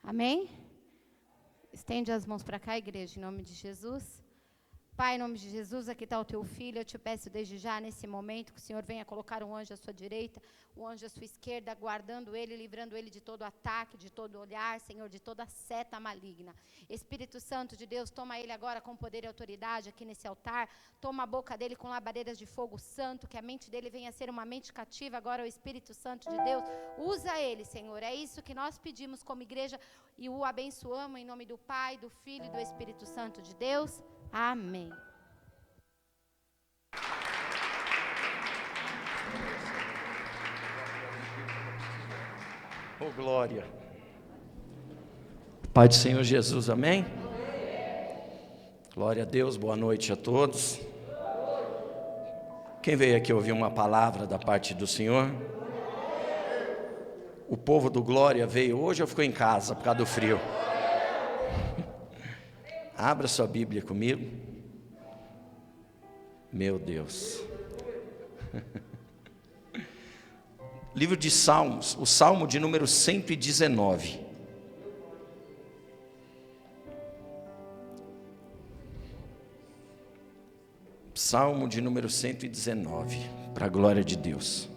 Amém? Estende as mãos para cá, igreja, em nome de Jesus. Pai, em nome de Jesus, aqui está o teu filho. Eu te peço desde já, nesse momento, que o Senhor venha colocar um anjo à sua direita, um anjo à sua esquerda, guardando ele, livrando ele de todo ataque, de todo olhar, Senhor, de toda seta maligna. Espírito Santo de Deus, toma ele agora com poder e autoridade aqui nesse altar. Toma a boca dele com labaredas de fogo santo, que a mente dele venha a ser uma mente cativa agora ao Espírito Santo de Deus. Usa ele, Senhor. É isso que nós pedimos como igreja e o abençoamos em nome do Pai, do Filho e do Espírito Santo de Deus. Amém. Oh, glória. Pai do Senhor Jesus, amém? Glória a Deus, boa noite a todos. Quem veio aqui ouvir uma palavra da parte do Senhor? O povo do Glória veio hoje ou ficou em casa por causa do frio? Abra sua Bíblia comigo. Meu Deus. Livro de Salmos, o Salmo de número 119. Salmo de número 119, para a glória de Deus.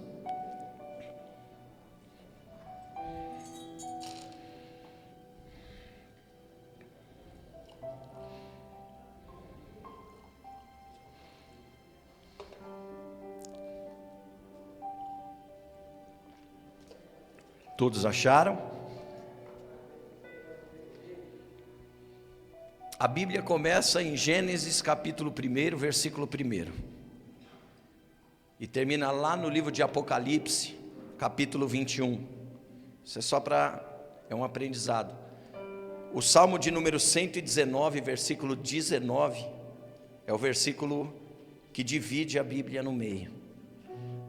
Todos acharam? A Bíblia começa em Gênesis capítulo 1, versículo 1. E termina lá no livro de Apocalipse, capítulo 21. Isso é um aprendizado. O Salmo de número 119, versículo 19, é o versículo que divide a Bíblia no meio.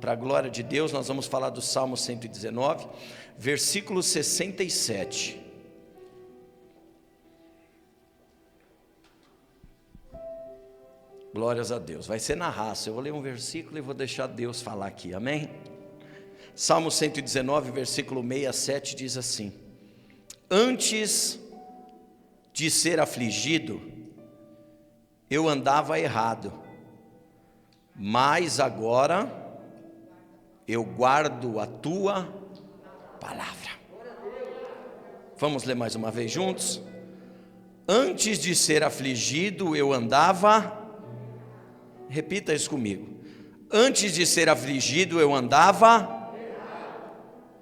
Para a glória de Deus, nós vamos falar do Salmo 119, versículo 67. Glórias a Deus. Vai ser na raça. Eu vou ler um versículo e vou deixar Deus falar aqui. Amém? Salmo 119, versículo 67 diz assim: Antes de ser afligido, eu andava errado, mas agora eu guardo a tua palavra. Vamos ler mais uma vez juntos? Antes de ser afligido, eu andava. Repita isso comigo. Antes de ser afligido, eu andava,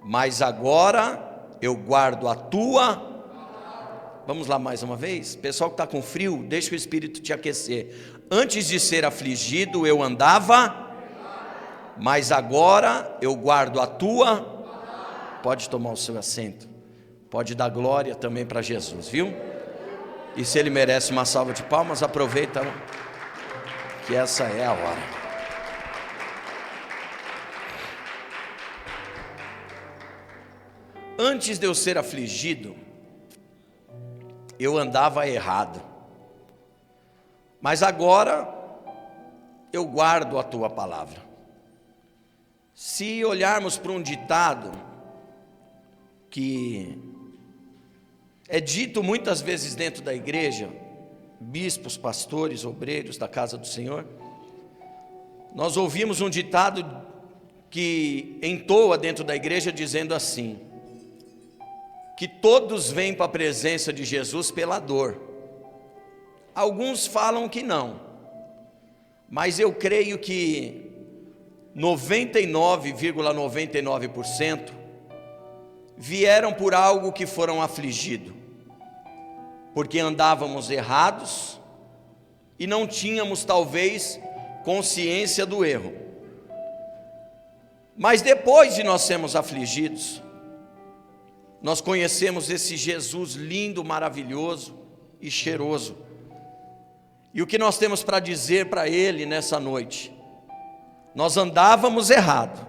mas agora eu guardo a tua. Vamos lá mais uma vez? Pessoal que está com frio, deixa o Espírito te aquecer. Antes de ser afligido, eu andava, mas agora eu guardo a tua. Pode tomar o seu assento. Pode dar glória também para Jesus, viu? E se ele merece uma salva de palmas, aproveita que essa é a hora. Antes de eu ser afligido, eu andava errado, mas agora eu guardo a tua palavra. Se olharmos para um ditado que é dito muitas vezes dentro da igreja, bispos, pastores, obreiros da casa do Senhor, nós ouvimos um ditado que entoa dentro da igreja dizendo assim: que todos vêm para a presença de Jesus pela dor. Alguns falam que não, mas eu creio que 99,99% vieram por algo que foram afligidos, porque andávamos errados e não tínhamos talvez consciência do erro. Mas depois de nós sermos afligidos, nós conhecemos esse Jesus lindo, maravilhoso e cheiroso. E o que nós temos para dizer para Ele nessa noite? Nós andávamos errado,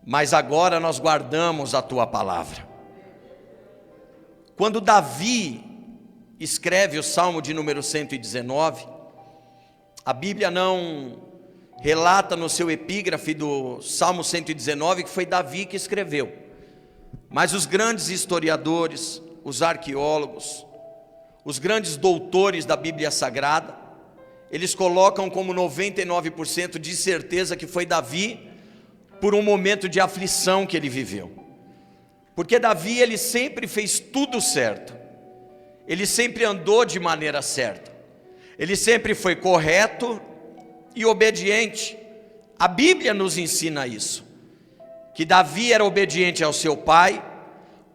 mas agora nós guardamos a tua palavra. Quando Davi escreve o Salmo de número 119, a Bíblia não relata no seu epígrafe do Salmo 119 que foi Davi que escreveu, mas os grandes historiadores, os arqueólogos, os grandes doutores da Bíblia Sagrada, eles colocam como 99% de certeza que foi Davi por um momento de aflição que ele viveu. Porque Davi, ele sempre fez tudo certo, ele sempre andou de maneira certa, ele sempre foi correto e obediente. A Bíblia nos ensina isso, que Davi era obediente ao seu pai,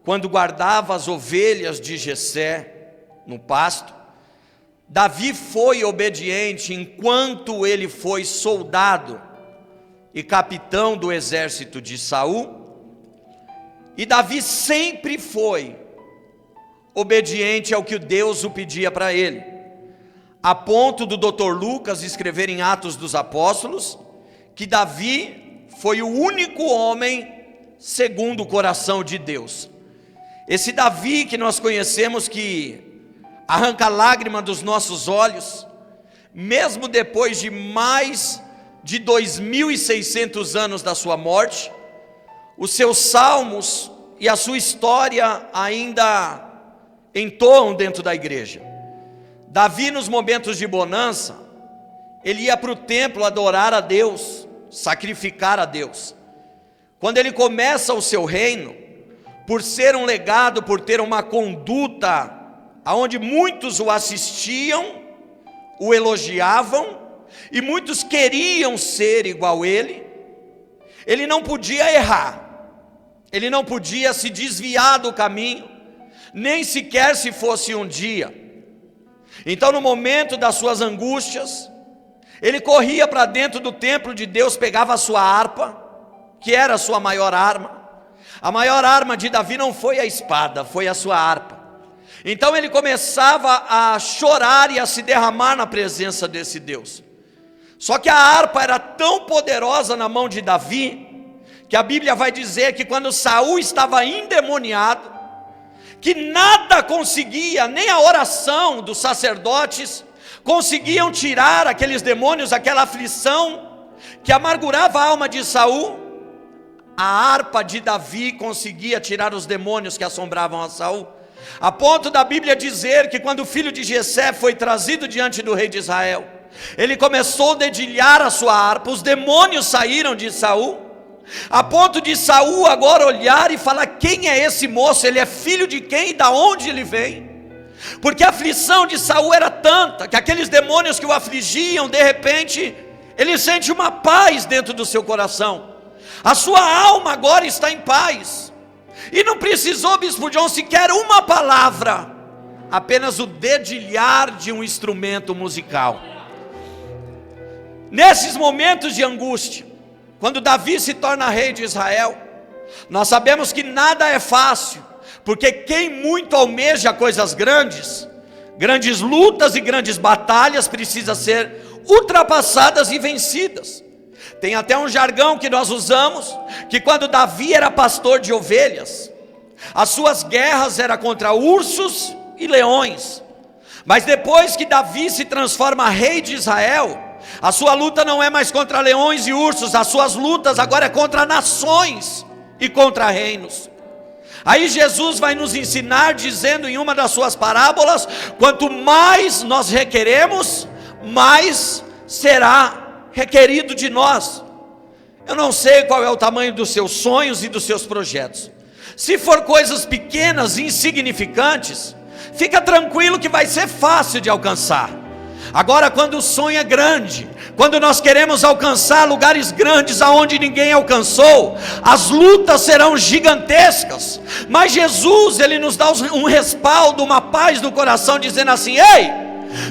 quando guardava as ovelhas de Jessé no pasto. Davi foi obediente enquanto ele foi soldado e capitão do exército de Saul. E Davi sempre foi obediente ao que Deus o pedia para ele, a ponto do Dr. Lucas escrever em Atos dos Apóstolos que Davi foi o único homem segundo o coração de Deus. Esse Davi que nós conhecemos, que arranca lágrima dos nossos olhos, mesmo depois de mais de 2.600 anos da sua morte, os seus salmos e a sua história ainda entoam dentro da igreja. Davi, nos momentos de bonança, ele ia para o templo adorar a Deus, sacrificar a Deus. Quando ele começa o seu reino, por ser um legado, por ter uma conduta aonde muitos o assistiam, o elogiavam, e muitos queriam ser igual ele não podia errar, ele não podia se desviar do caminho, nem sequer se fosse um dia. Então, no momento das suas angústias, ele corria para dentro do templo de Deus, pegava a sua harpa, que era a sua maior arma. A maior arma de Davi não foi a espada, foi a sua harpa. Então ele começava a chorar e a se derramar na presença desse Deus. Só que a harpa era tão poderosa na mão de Davi, que a Bíblia vai dizer que quando Saul estava endemoniado, que nada conseguia, nem a oração dos sacerdotes conseguiam tirar aqueles demônios, aquela aflição que amargurava a alma de Saul, a harpa de Davi conseguia tirar os demônios que assombravam a Saul, a ponto da Bíblia dizer que quando o filho de Jessé foi trazido diante do rei de Israel, ele começou a dedilhar a sua harpa, os demônios saíram de Saul, a ponto de Saul agora olhar e falar: quem é esse moço? Ele é filho de quem e da onde ele vem? Porque a aflição de Saul era tanta, que aqueles demônios que o afligiam, de repente, ele sente uma paz dentro do seu coração, a sua alma agora está em paz, e não precisou, Bispo John, sequer uma palavra, apenas o dedilhar de um instrumento musical. Nesses momentos de angústia, quando Davi se torna rei de Israel, nós sabemos que nada é fácil, porque quem muito almeja coisas grandes, grandes lutas e grandes batalhas precisam ser ultrapassadas e vencidas. Tem até um jargão que nós usamos, que quando Davi era pastor de ovelhas, as suas guerras eram contra ursos e leões, mas depois que Davi se transforma rei de Israel, a sua luta não é mais contra leões e ursos, as suas lutas agora é contra nações e contra reinos. Aí Jesus vai nos ensinar dizendo em uma das suas parábolas: quanto mais nós requeremos, mais será requerido de nós. Eu não sei qual é o tamanho dos seus sonhos e dos seus projetos. Se for coisas pequenas, insignificantes, fica tranquilo que vai ser fácil de alcançar. Agora, quando o sonho é grande, quando nós queremos alcançar lugares grandes aonde ninguém alcançou, as lutas serão gigantescas. Mas Jesus, ele nos dá um respaldo, uma paz no coração, dizendo assim: ei,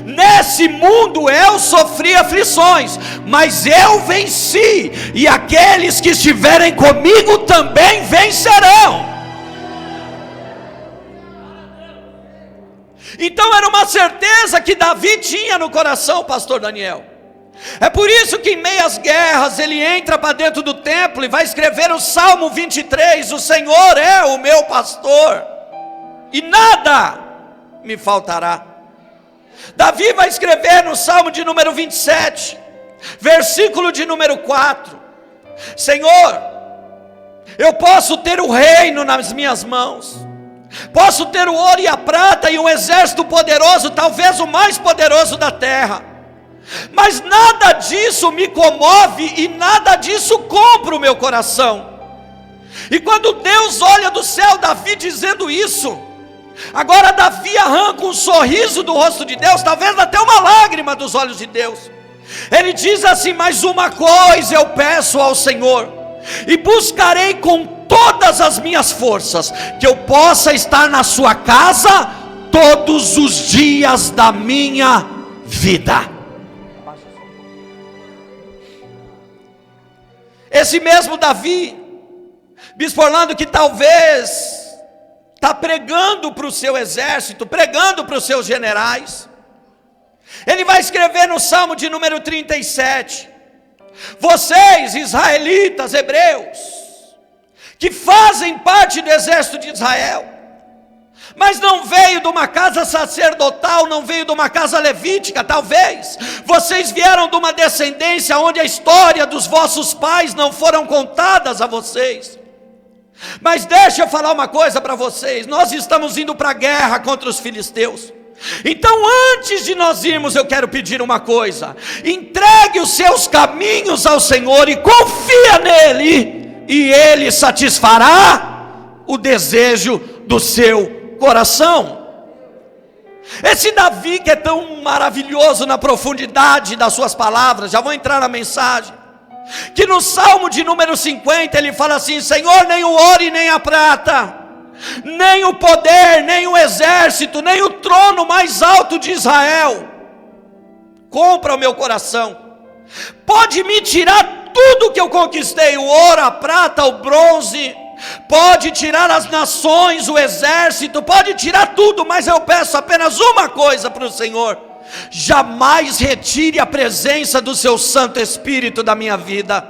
nesse mundo eu sofri aflições, mas eu venci, e aqueles que estiverem comigo também vencerão. Então era uma certeza que Davi tinha no coração, pastor Daniel. É por isso que em meio às guerras ele entra para dentro do templo e vai escrever o Salmo 23, o Senhor é o meu pastor, e nada me faltará. Davi vai escrever no Salmo de número 27, versículo de número 4, Senhor, eu posso ter o reino nas minhas mãos, posso ter o ouro e a prata e um exército poderoso, talvez o mais poderoso da terra, mas nada disso me comove e nada disso compra o meu coração. E quando Deus olha do céu, Davi dizendo isso, agora Davi arranca um sorriso do rosto de Deus, talvez até uma lágrima dos olhos de Deus. Ele diz assim: mas uma coisa eu peço ao Senhor, e buscarei com todas as minhas forças, que eu possa estar na sua casa todos os dias da minha vida. Esse mesmo Davi, Bispo Orlando, que talvez está pregando para o seu exército, pregando para os seus generais, ele vai escrever no Salmo de número 37, vocês israelitas, hebreus, que fazem parte do exército de Israel, mas não veio de uma casa sacerdotal, não veio de uma casa levítica, talvez vocês vieram de uma descendência onde a história dos vossos pais não foram contadas a vocês. Mas deixa eu falar uma coisa para vocês, nós estamos indo para a guerra contra os filisteus. Então antes de nós irmos, eu quero pedir uma coisa: entregue os seus caminhos ao Senhor e confia nele, e ele satisfará o desejo do seu coração. Esse Davi que é tão maravilhoso na profundidade das suas palavras, já vou entrar na mensagem, que no Salmo de número 50 ele fala assim: Senhor, nem o ouro e nem a prata, nem o poder, nem o exército, nem o trono mais alto de Israel compra o meu coração. Pode me tirar tudo que eu conquistei, o ouro, a prata, o bronze, pode tirar as nações, o exército, pode tirar tudo, mas eu peço apenas uma coisa para o Senhor: jamais retire a presença do seu Santo Espírito da minha vida.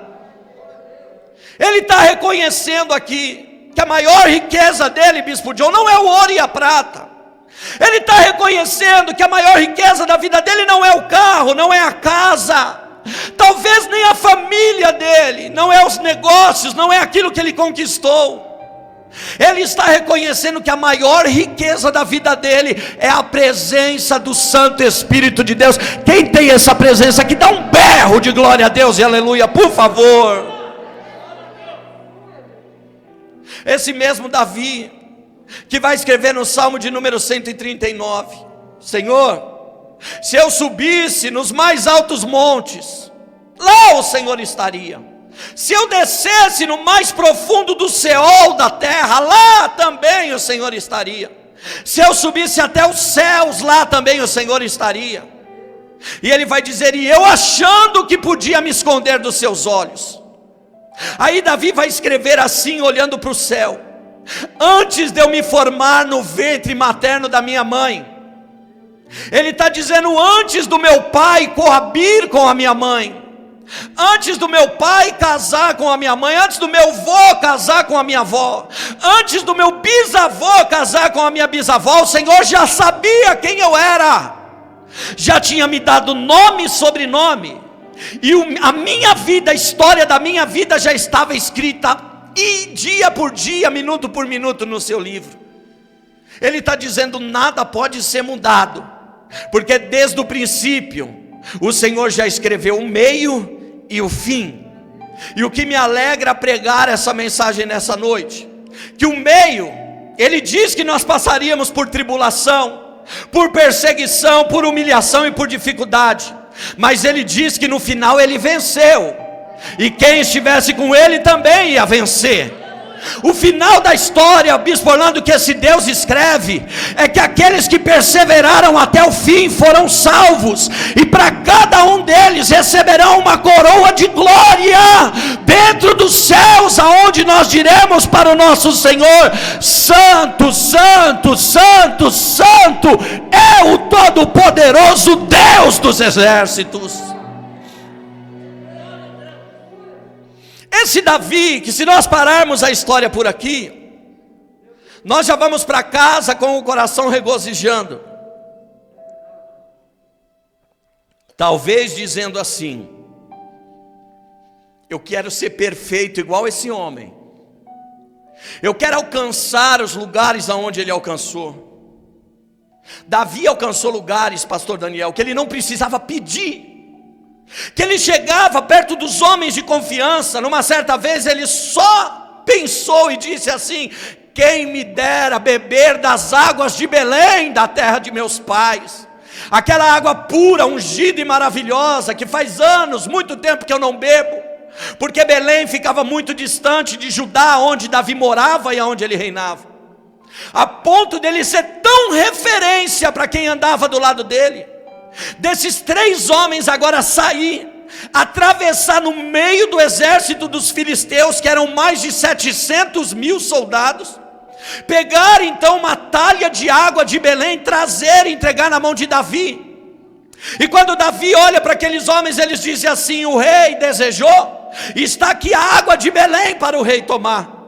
Ele está reconhecendo aqui que a maior riqueza dele, Bispo John, não é o ouro e a prata. Ele está reconhecendo que a maior riqueza da vida dele não é o carro, não é a casa, talvez nem a família dele, não é os negócios, não é aquilo que ele conquistou. Ele está reconhecendo que a maior riqueza da vida dele é a presença do Santo Espírito de Deus. Quem tem essa presença aqui, dá um berro de glória a Deus e aleluia, por favor. Esse mesmo Davi, que vai escrever no Salmo de número 139, Senhor, se eu subisse nos mais altos montes, lá o Senhor estaria. Se eu descesse no mais profundo do Seol da terra, lá também o Senhor estaria. Se eu subisse até os céus, lá também o Senhor estaria. E ele vai dizer: e eu achando que podia me esconder dos seus olhos. Aí Davi vai escrever assim, olhando para o céu: antes de eu me formar no ventre materno da minha mãe. Ele está dizendo: antes do meu pai coabir com a minha mãe, antes do meu pai casar com a minha mãe, antes do meu avô casar com a minha avó, antes do meu bisavô casar com a minha bisavó, o Senhor já sabia quem eu era, já tinha me dado nome e sobrenome, e a minha vida, a história da minha vida já estava escrita, e dia por dia, minuto por minuto no seu livro. Ele está dizendo: nada pode ser mudado, porque desde o princípio o Senhor já escreveu o meio e o fim. E o que me alegra pregar essa mensagem nessa noite, que o meio, ele diz que nós passaríamos por tribulação, por perseguição, por humilhação e por dificuldade, mas ele diz que no final ele venceu, e quem estivesse com ele também ia vencer. O final da história, Bispo Orlando, que esse Deus escreve, é que aqueles que perseveraram até o fim foram salvos, e para cada um deles receberão uma coroa de glória dentro dos céus, aonde nós diremos para o nosso Senhor: Santo, Santo, Santo, Santo é o Todo-Poderoso Deus dos exércitos. Esse Davi, que se nós pararmos a história por aqui, nós já vamos para casa com o coração regozijando, talvez dizendo assim: eu quero ser perfeito igual esse homem, Eu quero alcançar os lugares aonde ele alcançou. Davi alcançou lugares, pastor Daniel, que ele não precisava pedir, que ele chegava perto dos homens de confiança. Numa certa vez ele só pensou e disse assim: quem me dera beber das águas de Belém, da terra de meus pais, aquela água pura, ungida e maravilhosa, que faz anos, muito tempo que eu não bebo, porque Belém ficava muito distante de Judá, onde Davi morava e onde ele reinava, a ponto dele ser tão referência para quem andava do lado dele. Desses 3 homens agora sair, atravessar no meio do exército dos filisteus, que eram mais de 700.000 soldados, pegar então uma talha de água de Belém, trazer e entregar na mão de Davi. E quando Davi olha para aqueles homens, eles dizem assim: o rei desejou, está aqui a água de Belém para o rei tomar.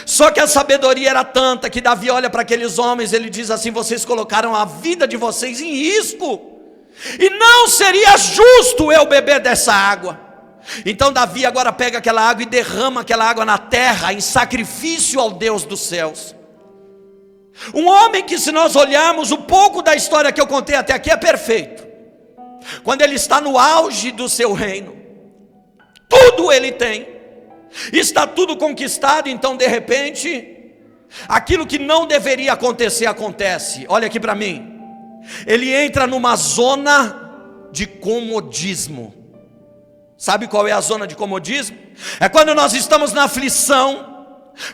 Só que a sabedoria era tanta que Davi olha para aqueles homens, ele diz assim: vocês colocaram a vida de vocês em risco, e não seria justo eu beber dessa água. Então Davi agora pega aquela água e derrama aquela água na terra, em sacrifício ao Deus dos céus. Um homem que, se nós olharmos um pouco da história que eu contei até aqui, é perfeito. Quando ele está no auge do seu reino, tudo ele tem, está tudo conquistado. Então de repente, aquilo que não deveria acontecer, acontece. Olha aqui para mim. Ele entra numa zona de comodismo. Sabe qual é a zona de comodismo? É quando nós estamos na aflição,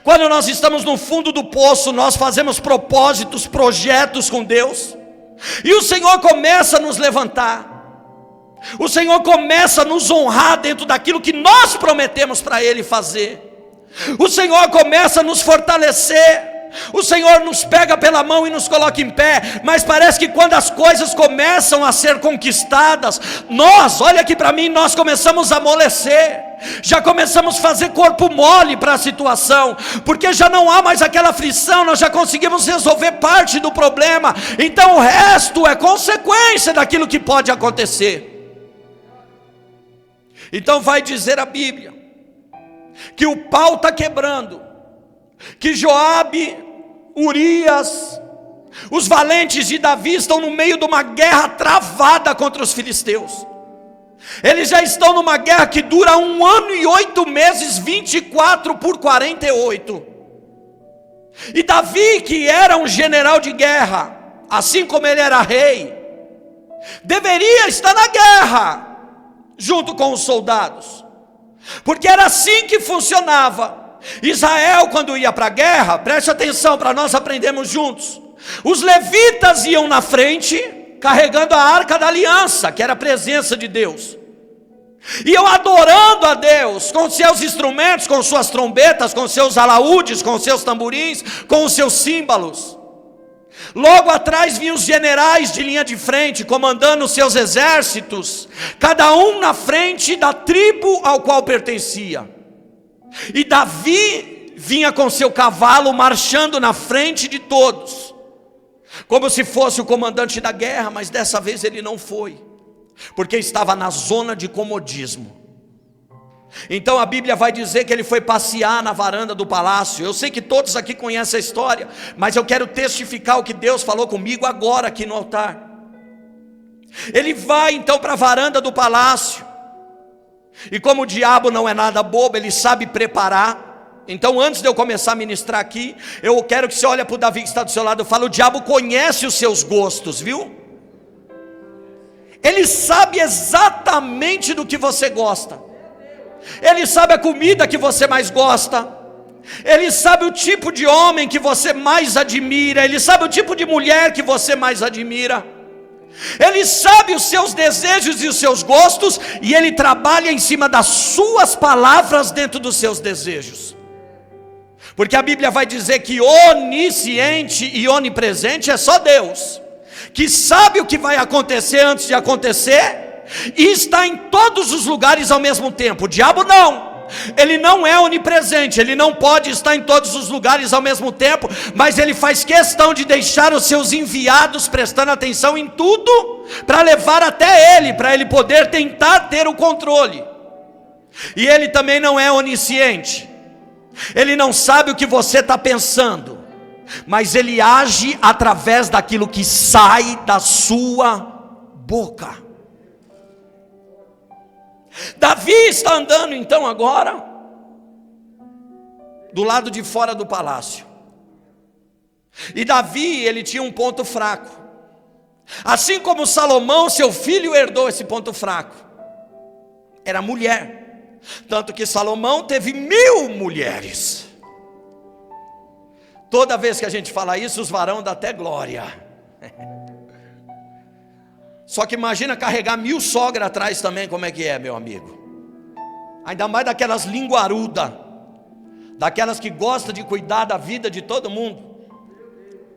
quando nós estamos no fundo do poço, nós fazemos propósitos, projetos com Deus, e o Senhor começa a nos levantar, o Senhor começa a nos honrar dentro daquilo que nós prometemos para Ele fazer, o Senhor começa a nos fortalecer, o Senhor nos pega pela mão e nos coloca em pé. Mas parece que quando as coisas começam a ser conquistadas, nós, olha aqui para mim, nós começamos a amolecer, já começamos a fazer corpo mole para a situação, porque já não há mais aquela aflição, nós já conseguimos resolver parte do problema, então o resto é consequência daquilo que pode acontecer. Então vai dizer a Bíblia que o pau está quebrando, que Joabe, Urias, os valentes de Davi estão no meio de uma guerra travada contra os filisteus. Eles já estão numa guerra que dura 1 ano e 8 meses, 24 por 48. E Davi, que era um general de guerra, assim como ele era rei, deveria estar na guerra junto com os soldados, porque era assim que funcionava. Israel, quando ia para a guerra, preste atenção para nós aprendermos juntos, os levitas iam na frente, carregando a arca da aliança, que era a presença de Deus, iam adorando a Deus, com seus instrumentos, com suas trombetas, com seus alaúdes, com seus tamborins, com os seus símbolos. Logo atrás vinham os generais de linha de frente, comandando os seus exércitos, cada um na frente da tribo ao qual pertencia. E Davi vinha com seu cavalo, marchando na frente de todos, como se fosse o comandante da guerra. Mas dessa vez ele não foi, porque estava na zona de comodismo. Então a Bíblia vai dizer que ele foi passear na varanda do palácio. Eu sei que todos aqui conhecem a história, mas eu quero testificar o que Deus falou comigo agora aqui no altar. Ele vai então para a varanda do palácio, e como o diabo não é nada bobo, ele sabe preparar. Então antes de eu começar a ministrar aqui, eu quero que você olhe para o Davi que está do seu lado e fale: o diabo conhece os seus gostos, viu? Ele sabe exatamente do que você gosta, ele sabe a comida que você mais gosta, ele sabe o tipo de homem que você mais admira, ele sabe o tipo de mulher que você mais admira, ele sabe os seus desejos e os seus gostos, e ele trabalha em cima das suas palavras dentro dos seus desejos. Porque a Bíblia vai dizer que onisciente e onipresente é só Deus, que sabe o que vai acontecer antes de acontecer, e está em todos os lugares ao mesmo tempo. O diabo não. Ele não é onipresente, ele não pode estar em todos os lugares ao mesmo tempo, mas ele faz questão de deixar os seus enviados prestando atenção em tudo, para levar até ele, para ele poder tentar ter o controle. E ele também não é onisciente, Ele não sabe o que você está pensando, mas Ele age através daquilo que sai da sua boca. Davi está andando então agora do lado de fora do palácio. E Davi, ele tinha um ponto fraco. Assim como Salomão, seu filho, herdou esse ponto fraco. Era mulher. Tanto que Salomão teve 1000 mulheres. Toda vez que a gente fala isso, os varões dão até glória. Só que imagina carregar 1000 sogras atrás também, como é que é, meu amigo? Ainda mais daquelas linguarudas, daquelas que gostam de cuidar da vida de todo mundo.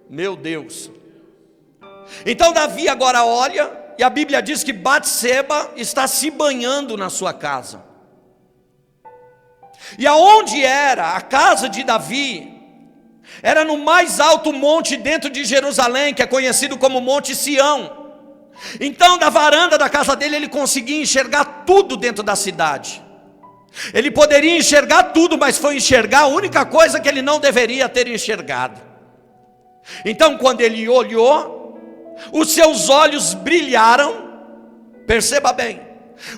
Meu Deus. Então Davi agora olha, e a Bíblia diz que Batseba está se banhando na sua casa. E aonde era a casa de Davi? Era no mais alto monte dentro de Jerusalém, que é conhecido como Monte Sião. Então da varanda da casa dele ele conseguia enxergar tudo dentro da cidade. Ele poderia enxergar tudo, mas foi enxergar a única coisa que ele não deveria ter enxergado. Então quando ele olhou, os seus olhos brilharam. Perceba bem,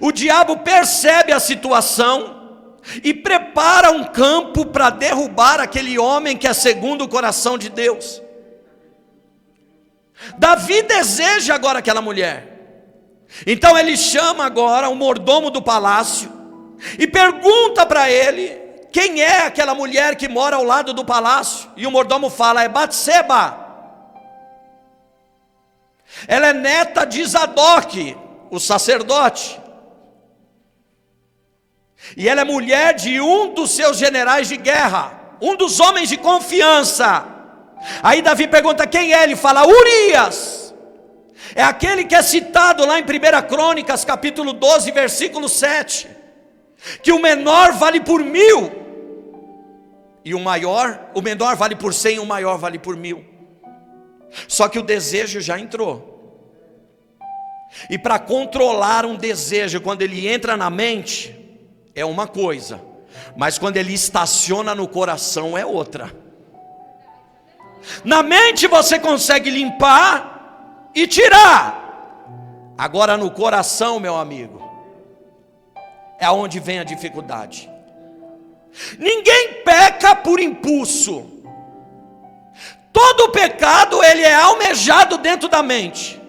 o diabo percebe a situação e prepara um campo para derrubar aquele homem que é segundo o coração de Deus. Davi deseja agora aquela mulher. Então ele chama agora o mordomo do palácio e pergunta para ele quem é aquela mulher que mora ao lado do palácio. E o mordomo fala: é Batseba. Ela é neta de Zadok, o sacerdote. E ela é mulher de um dos seus generais de guerra, um dos homens de confiança. Aí Davi pergunta quem é, ele fala: Urias. É aquele que é citado lá em 1 Crônicas capítulo 12 versículo 7, que o menor vale por 1000, e o menor vale por 100, e o maior vale por 1000. Só que o desejo já entrou, e para controlar um desejo, quando ele entra na mente, é uma coisa, mas quando ele estaciona no coração é outra. Na mente você consegue limpar e tirar. Agora no coração, meu amigo, é onde vem a dificuldade. Ninguém peca por impulso. Todo pecado ele é almejado dentro da mente.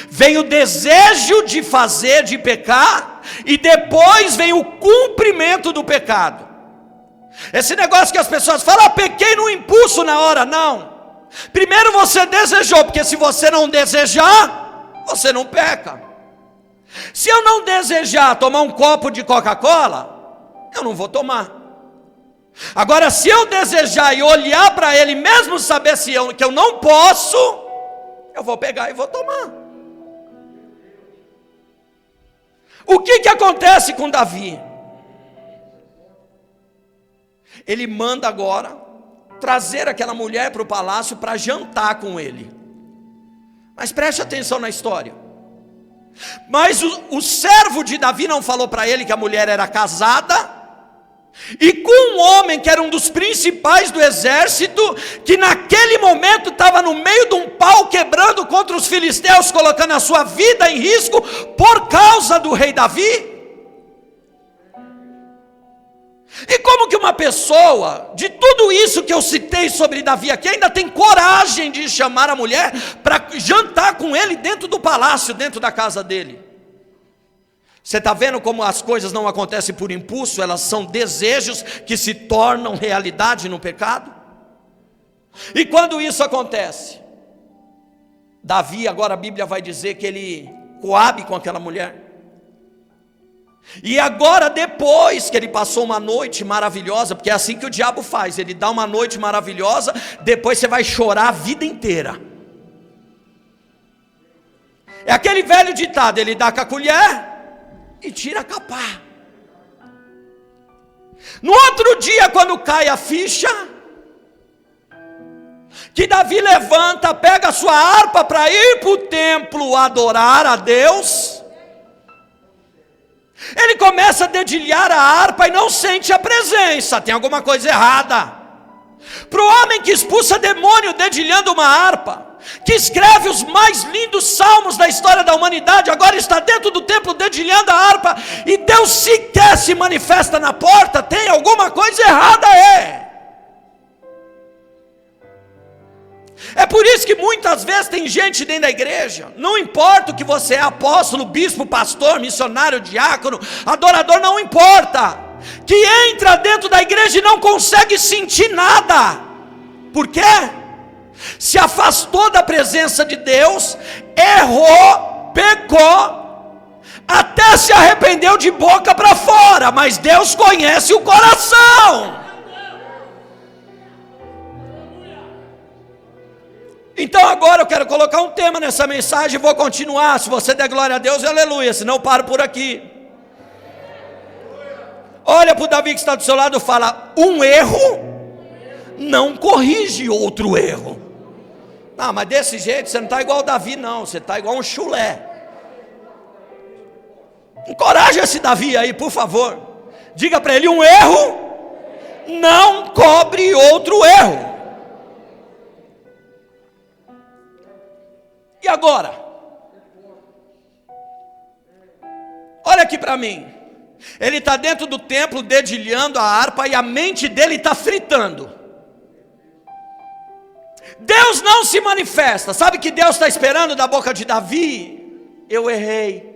Vem o desejo de fazer, de pecar, e depois vem o cumprimento do pecado. Esse negócio que as pessoas falam: pequei no impulso na hora. Não. Primeiro você desejou, porque se você não desejar, você não peca. Se eu não desejar tomar um copo de Coca-Cola, eu não vou tomar. Agora, se eu desejar e olhar para ele, mesmo saber que eu não posso, eu vou pegar e vou tomar. O que acontece com Davi? Ele manda agora trazer aquela mulher para o palácio para jantar com ele. Mas preste atenção na história. Mas o servo de Davi não falou para ele que a mulher era casada, e com um homem que era um dos principais do exército, que naquele momento estava no meio de um pau quebrando contra os filisteus, colocando a sua vida em risco por causa do rei Davi. E como que uma pessoa, de tudo isso que eu citei sobre Davi aqui, ainda tem coragem de chamar a mulher para jantar com ele dentro do palácio, dentro da casa dele? Você está vendo como as coisas não acontecem por impulso, elas são desejos que se tornam realidade no pecado? E quando isso acontece, Davi, agora a Bíblia vai dizer que ele coabe com aquela mulher. E agora, depois que ele passou uma noite maravilhosa, porque é assim que o diabo faz, ele dá uma noite maravilhosa, depois você vai chorar a vida inteira. É aquele velho ditado: ele dá com a colher e tira a capá. No outro dia, quando cai a ficha, que Davi levanta, pega a sua harpa para ir para o templo adorar a Deus, Ele começa a dedilhar a harpa e não sente a presença. Tem alguma coisa errada. Para o homem que expulsa demônio dedilhando uma harpa, que escreve os mais lindos salmos da história da humanidade, agora está dentro do templo dedilhando a harpa, e Deus sequer se manifesta na porta, tem alguma coisa errada. É por isso que muitas vezes tem gente dentro da igreja, não importa o que você é, apóstolo, bispo, pastor, missionário, diácono, adorador, não importa, que entra dentro da igreja e não consegue sentir nada. Por quê? Se afastou da presença de Deus, errou, pecou, até se arrependeu de boca para fora, mas Deus conhece o coração. Então agora eu quero colocar um tema nessa mensagem e vou continuar. Se você der glória a Deus, aleluia, senão eu paro por aqui. Olha para o Davi que está do seu lado e fala: um erro não corrige outro erro. Não, mas desse jeito você não está igual o Davi não, você está igual um chulé. Encoraja esse Davi aí, por favor. Diga para ele: um erro não cobre outro erro. E agora? Olha aqui para mim. Ele está dentro do templo dedilhando a harpa e a mente dele está fritando. Deus não se manifesta. Sabe o que Deus está esperando da boca de Davi? Eu errei.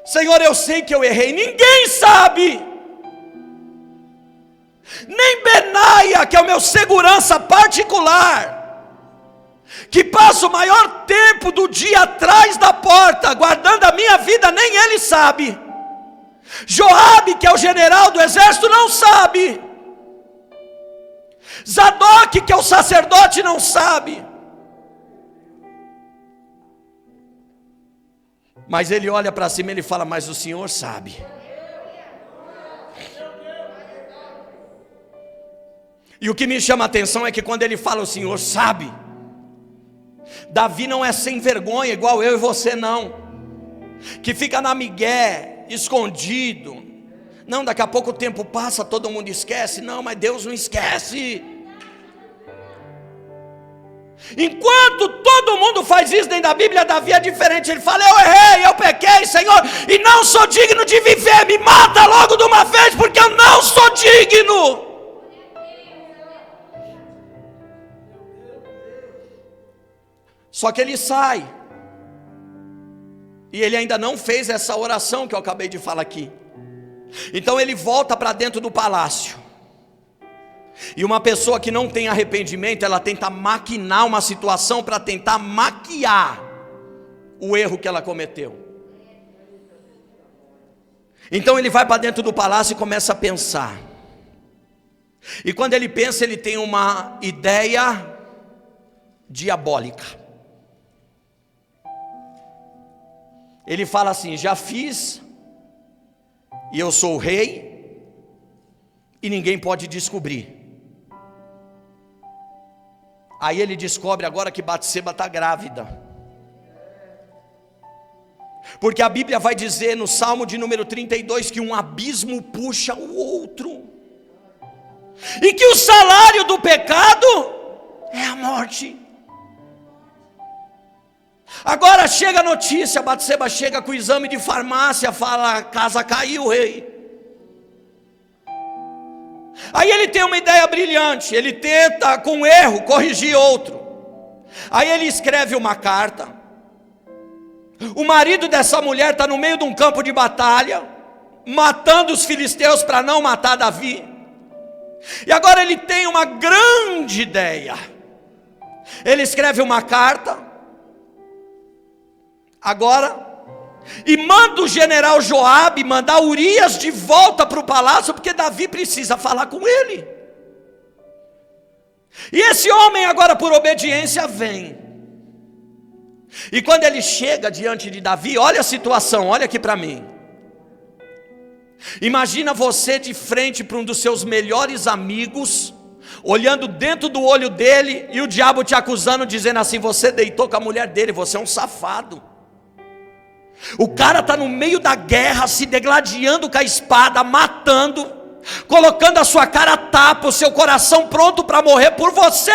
Senhor, eu sei que eu errei. Ninguém sabe. Nem Benaia, que é o meu segurança particular, que passa o maior tempo do dia atrás da porta, guardando a minha vida, nem ele sabe. Joabe, que é o general do exército, não sabe. Zadok, que é o sacerdote, não sabe. Mas ele olha para cima e ele fala: mas o Senhor sabe. E o que me chama a atenção é que quando ele fala o Senhor sabe, Davi não é sem vergonha igual eu e você não, que fica na migué, escondido. Não, daqui a pouco o tempo passa, todo mundo esquece. Não, mas Deus não esquece. Enquanto todo mundo faz isso dentro da Bíblia, Davi é diferente. Ele fala: eu errei, eu pequei, Senhor, e não sou digno de viver. Me mata logo de uma vez, porque eu não sou digno. Só que ele sai, e ele ainda não fez essa oração que eu acabei de falar aqui. Então ele volta para dentro do palácio. E uma pessoa que não tem arrependimento, ela tenta maquinar uma situação para tentar maquiar o erro que ela cometeu. Então ele vai para dentro do palácio e começa a pensar. E quando ele pensa, ele tem uma ideia diabólica. Ele fala assim: já fiz, e eu sou o rei, e ninguém pode descobrir. Aí ele descobre agora que Batseba está grávida, porque a Bíblia vai dizer no Salmo de número 32 que um abismo puxa o outro, e que o salário do pecado é a morte. Agora chega a notícia, Batseba chega com o exame de farmácia, fala: a casa caiu, rei. Aí ele tem uma ideia brilhante, ele tenta com erro corrigir outro. Aí ele escreve uma carta. O marido dessa mulher está no meio de um campo de batalha, matando os filisteus para não matar Davi. E agora ele tem uma grande ideia. Ele escreve uma carta agora, e manda o general Joabe mandar Urias de volta para o palácio, porque Davi precisa falar com ele. E esse homem agora, por obediência, vem. E quando ele chega diante de Davi, olha a situação, olha aqui para mim. Imagina você de frente para um dos seus melhores amigos, olhando dentro do olho dele, e o diabo te acusando, dizendo assim: você deitou com a mulher dele, você é um safado. O cara está no meio da guerra, se degladiando com a espada, matando, colocando a sua cara a tapa, o seu coração pronto para morrer por você.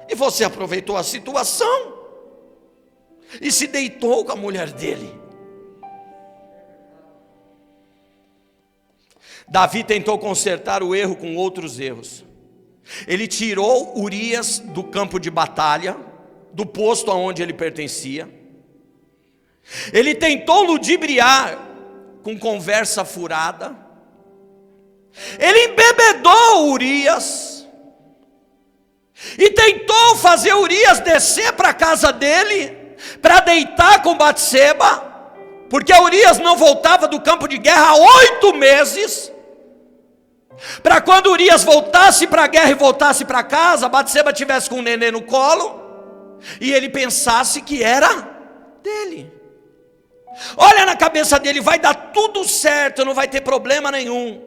E você aproveitou a situação e se deitou com a mulher dele. Davi tentou consertar o erro com outros erros. Ele tirou Urias do campo de batalha, do posto aonde ele pertencia. Ele tentou ludibriar com conversa furada. Ele embebedou Urias e tentou fazer Urias descer para a casa dele para deitar com Batseba, porque Urias não voltava do campo de guerra há 8 meses. Para quando Urias voltasse para a guerra e voltasse para casa, Batseba tivesse com o nenê no colo e ele pensasse que era dele. Olha na cabeça dele, vai dar tudo certo, não vai ter problema nenhum.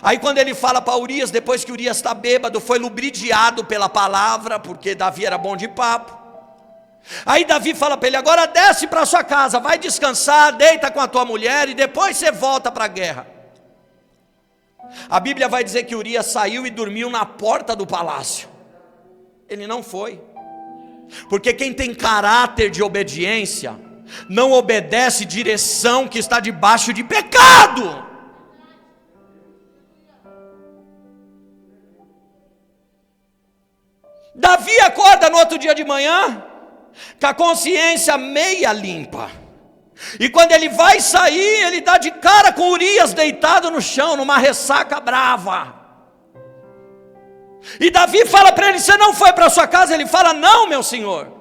Aí quando ele fala para Urias, depois que Urias está bêbado, foi lubridiado pela palavra, porque Davi era bom de papo. Aí Davi fala para ele, agora desce para sua casa, vai descansar, deita com a tua mulher e depois você volta para a guerra. A Bíblia vai dizer que Urias saiu e dormiu na porta do palácio. Ele não foi, porque quem tem caráter de obediência não obedece direção que está debaixo de pecado. Davi acorda no outro dia de manhã com a consciência meia limpa, e quando ele vai sair, ele dá de cara com Urias deitado no chão, numa ressaca brava. E Davi fala para ele, você não foi para sua casa? Ele fala, não, meu senhor.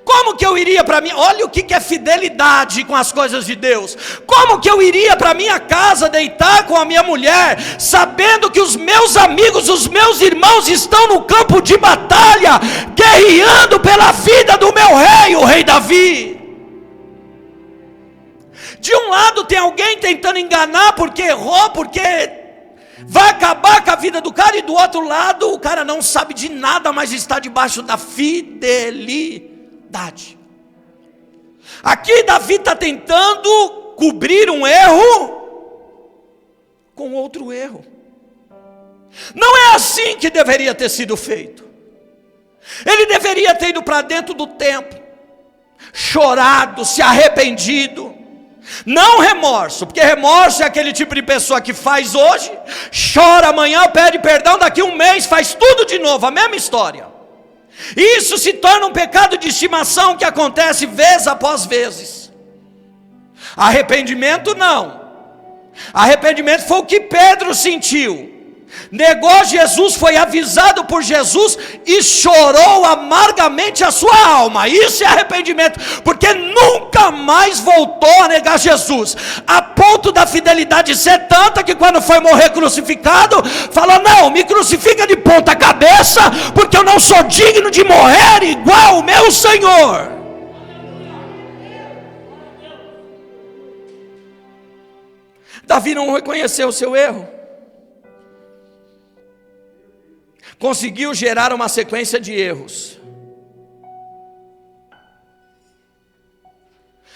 Como que eu iria para mim? Olha o que é fidelidade com as coisas de Deus. Como que eu iria para minha casa deitar com a minha mulher, sabendo que os meus amigos, os meus irmãos estão no campo de batalha, guerreando pela vida do meu rei, o rei Davi? De um lado tem alguém tentando enganar porque errou, porque vai acabar com a vida do cara, e do outro lado o cara não sabe de nada, mas está debaixo da fidelidade. Aqui Davi está tentando cobrir um erro com outro erro. Não é assim que deveria ter sido feito. Ele deveria ter ido para dentro do templo, chorado, se arrependido. Não remorso, porque remorso é aquele tipo de pessoa que faz hoje, chora amanhã, pede perdão, daqui um mês faz tudo de novo, a mesma história. Isso se torna um pecado de estimação que acontece vez após vezes. Arrependimento não. Arrependimento foi o que Pedro sentiu. Negou Jesus, foi avisado por Jesus e chorou amargamente a sua alma. Isso é arrependimento, porque nunca mais voltou a negar Jesus, a ponto da fidelidade ser tanta que quando foi morrer crucificado, falou, não, me crucifica de ponta cabeça, porque eu não sou digno de morrer igual o meu Senhor. Davi não reconheceu o seu erro, conseguiu gerar uma sequência de erros.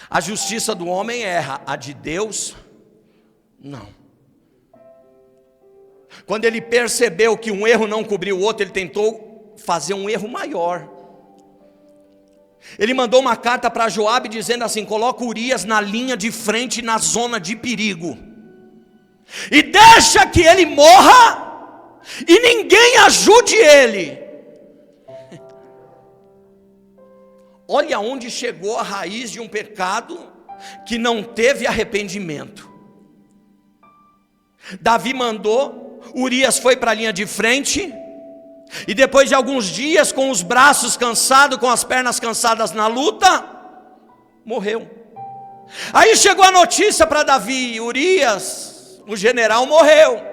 A justiça do homem erra, a de Deus não. Quando ele percebeu que um erro não cobriu o outro, ele tentou fazer um erro maior. Ele mandou uma carta para Joabe dizendo assim, coloca Urias na linha de frente, na zona de perigo, e deixa que ele morra e ninguém ajude ele. Olha onde chegou a raiz de um pecado que não teve arrependimento. Davi mandou, Urias foi para a linha de frente, e depois de alguns dias, com os braços cansados, com as pernas cansadas na luta, morreu. Aí chegou a notícia para Davi, Urias, o general, morreu.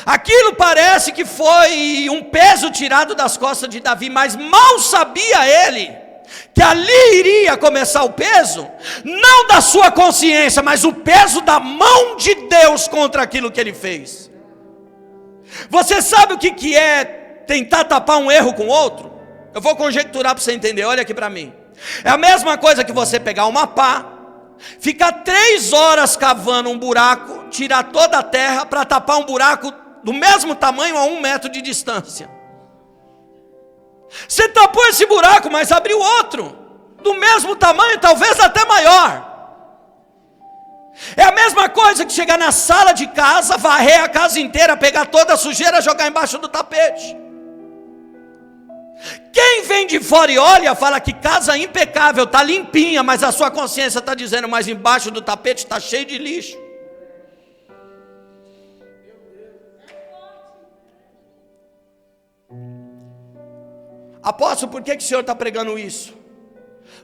Aquilo parece que foi um peso tirado das costas de Davi, mas mal sabia ele que ali iria começar o peso, não da sua consciência, mas o peso da mão de Deus contra aquilo que ele fez. Você sabe o que é tentar tapar um erro com outro? Eu vou conjecturar para você entender, olha aqui para mim. É a mesma coisa que você pegar uma pá, ficar 3 horas cavando um buraco, tirar toda a terra para tapar um buraco do mesmo tamanho a 1 metro de distância. Você tapou esse buraco, mas abriu outro, do mesmo tamanho, talvez até maior. É a mesma coisa que chegar na sala de casa, varrer a casa inteira, pegar toda a sujeira, jogar embaixo do tapete. Quem vem de fora e olha, fala que casa impecável, está limpinha, mas a sua consciência está dizendo, mas embaixo do tapete está cheio de lixo. Apóstolo, por que o senhor está pregando isso?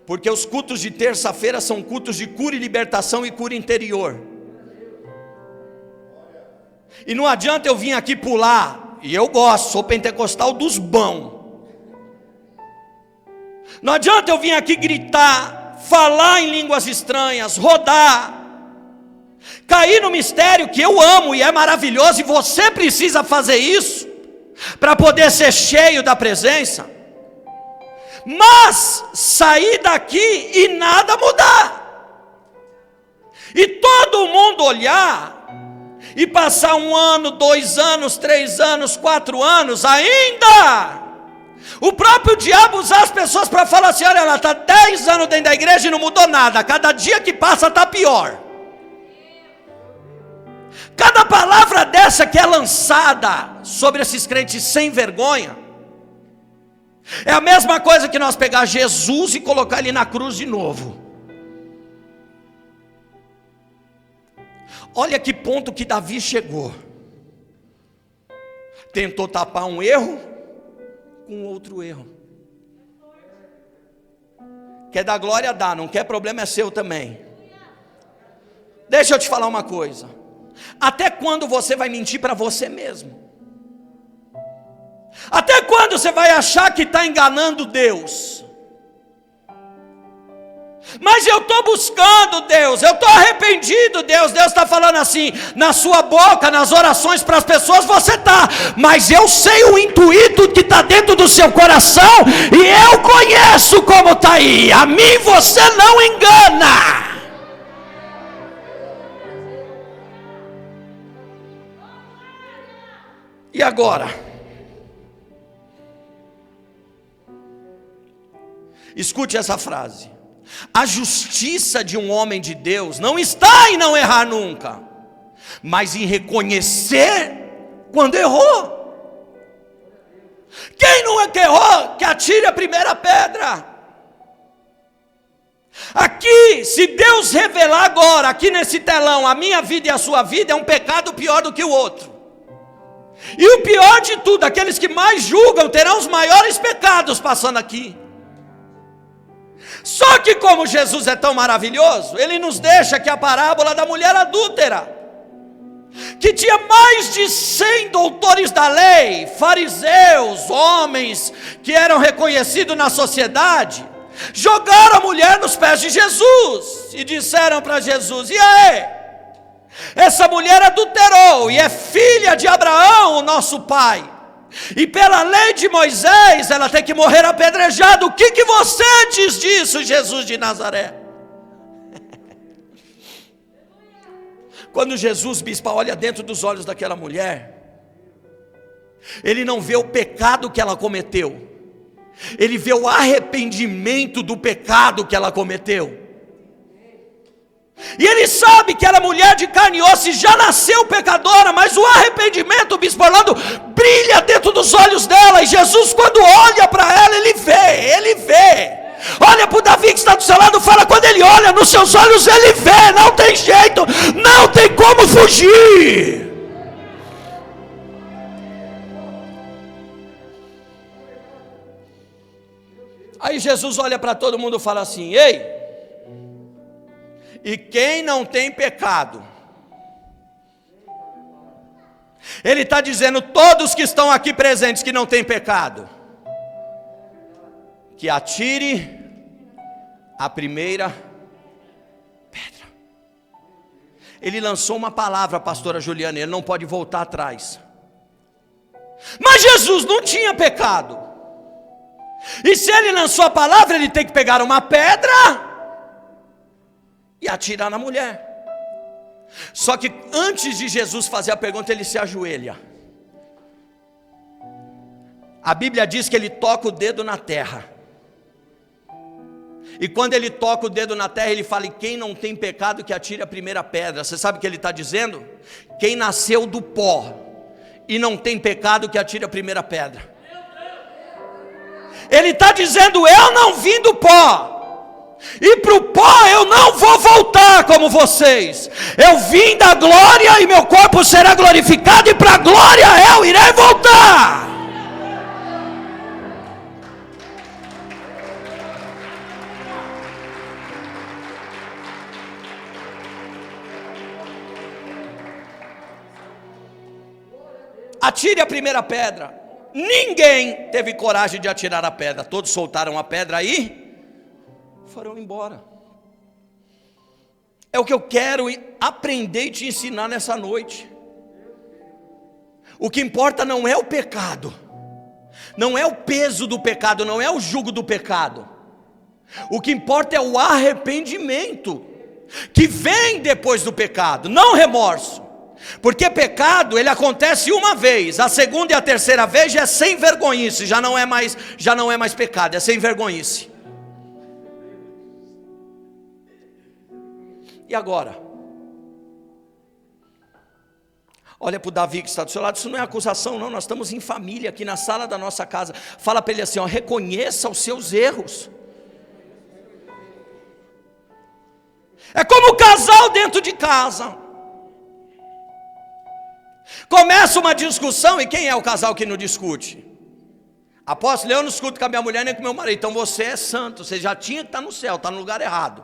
Porque os cultos de terça-feira são cultos de cura e libertação e cura interior. E não adianta eu vir aqui pular, e eu gosto, sou pentecostal dos bons. Não adianta eu vir aqui gritar, falar em línguas estranhas, rodar, cair no mistério que eu amo e é maravilhoso, e você precisa fazer isso para poder ser cheio da presença. Mas sair daqui e nada mudar, e todo mundo olhar e passar 1 ano, 2 anos, 3 anos, 4 anos, ainda o próprio diabo usar as pessoas para falar assim: olha, ela está 10 anos dentro da igreja e não mudou nada, cada dia que passa está pior. Cada palavra dessa que é lançada sobre esses crentes sem vergonha, é a mesma coisa que nós pegar Jesus e colocar ele na cruz de novo. Olha que ponto que Davi chegou. Tentou tapar um erro com outro erro. Quer dar glória, dá, não quer, problema é seu também. Deixa eu te falar uma coisa. Até quando você vai mentir para você mesmo? Até quando você vai achar que está enganando Deus? Mas eu estou buscando Deus, eu estou arrependido, Deus está falando assim, na sua boca, nas orações para as pessoas você está, mas eu sei o intuito que está dentro do seu coração, e eu conheço como está aí, a mim você não engana. E agora? Escute essa frase: a justiça de um homem de Deus não está em não errar nunca, mas em reconhecer quando errou. Quem não errou, que atire a primeira pedra. Aqui, se Deus revelar agora, aqui nesse telão, a minha vida e a sua vida, é um pecado pior do que o outro. E o pior de tudo, aqueles que mais julgam terão os maiores pecados passando aqui. Só que como Jesus é tão maravilhoso, ele nos deixa aqui a parábola da mulher adúltera, que tinha mais de 100 doutores da lei, fariseus, homens que eram reconhecidos na sociedade, jogaram a mulher nos pés de Jesus e disseram para Jesus: e aí? Essa mulher adulterou e é filha de Abraão, o nosso pai, e pela lei de Moisés ela tem que morrer apedrejada. O que você diz disso, Jesus de Nazaré? Quando Jesus, bispo, olha dentro dos olhos daquela mulher, ele não vê o pecado que ela cometeu, ele vê o arrependimento do pecado que ela cometeu. E ele sabe que ela é mulher de carne e osso e já nasceu pecadora, mas o arrependimento, bispo Orlando, brilha dentro dos olhos dela. E Jesus, quando olha para ela, ele vê. Olha para o Davi que está do seu lado, fala: quando ele olha nos seus olhos, ele vê, não tem jeito, não tem como fugir. Aí Jesus olha para todo mundo e fala assim: ei, e quem não tem pecado? Ele está dizendo: todos que estão aqui presentes que não têm pecado, que atire a primeira pedra. Ele lançou uma palavra, pastora Juliana, ele não pode voltar atrás. Mas Jesus não tinha pecado. E se ele lançou a palavra, ele tem que pegar uma pedra e atirar na mulher. Só que antes de Jesus fazer a pergunta, ele se ajoelha. A Bíblia diz que ele toca o dedo na terra. E quando ele toca o dedo na terra, ele fala: e quem não tem pecado que atire a primeira pedra. Você sabe o que ele está dizendo? Quem nasceu do pó e não tem pecado que atire a primeira pedra. Ele está dizendo: eu não vim do pó, e para o pó eu não vou voltar como vocês. Eu vim da glória e meu corpo será glorificado, e para a glória eu irei voltar. Atire a primeira pedra. Ninguém teve coragem de atirar a pedra. Todos soltaram a pedra e foram embora. É o que eu quero aprender e te ensinar nessa noite. O que importa não é o pecado, não é o peso do pecado, não é o jugo do pecado. O que importa é o arrependimento que vem depois do pecado, não remorso. Porque pecado, ele acontece uma vez, a segunda e a terceira vez já é sem vergonhice, já não é mais pecado, é sem vergonhice. E agora? Olha para o Davi que está do seu lado. Isso não é acusação não, nós estamos em família aqui na sala da nossa casa. Fala para ele assim, ó: reconheça os seus erros. É como o casal dentro de casa. Começa uma discussão, e quem é o casal que não discute? Apóstolo, eu não discuto com a minha mulher nem com meu marido. Então você é santo, você já tinha que estar no céu, está no lugar errado.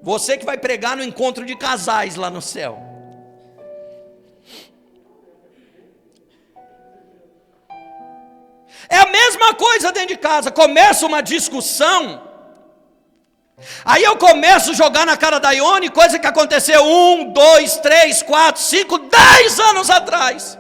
Você que vai pregar no encontro de casais lá no céu. É a mesma coisa dentro de casa. Começa uma discussão, aí eu começo a jogar na cara da Ione coisa que aconteceu 1, 2, 3, 4, 5, 10 anos atrás.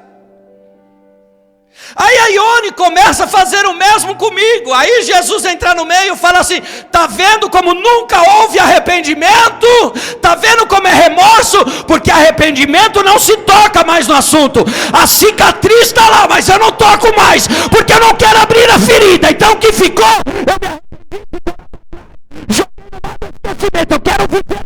Aí a Ione começa a fazer o mesmo comigo. Aí Jesus entra no meio e fala assim: está vendo como nunca houve arrependimento? Está vendo como é remorso? Porque arrependimento não se toca mais no assunto. A cicatriz está lá, mas eu não toco mais, porque eu não quero abrir a ferida. Então o que ficou, eu me arrependi, eu quero viver.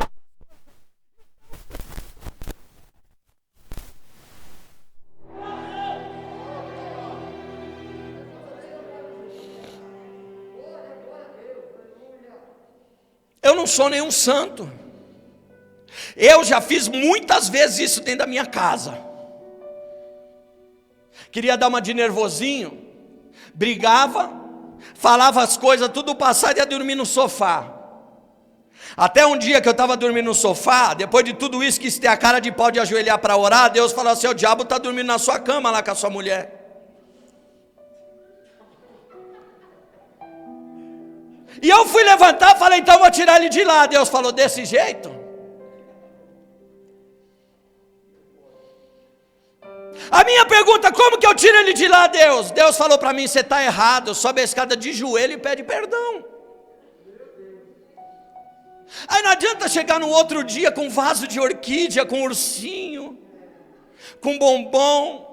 Eu não sou nenhum santo. Eu já fiz muitas vezes isso dentro da minha casa. Queria dar uma de nervosinho, brigava, falava as coisas tudo passado e ia dormir no sofá. Até um dia que eu estava dormindo no sofá, depois de tudo isso, quis ter a cara de pau de ajoelhar para orar. Deus falou assim: o diabo está dormindo na sua cama lá com a sua mulher. E eu fui levantar, falei: então vou tirar ele de lá. Deus falou: desse jeito? A minha pergunta: como que eu tiro ele de lá, Deus? Deus falou para mim: você está errado, sobe a escada de joelho e pede perdão. Aí não adianta chegar no outro dia com um vaso de orquídea, com ursinho, com bombom.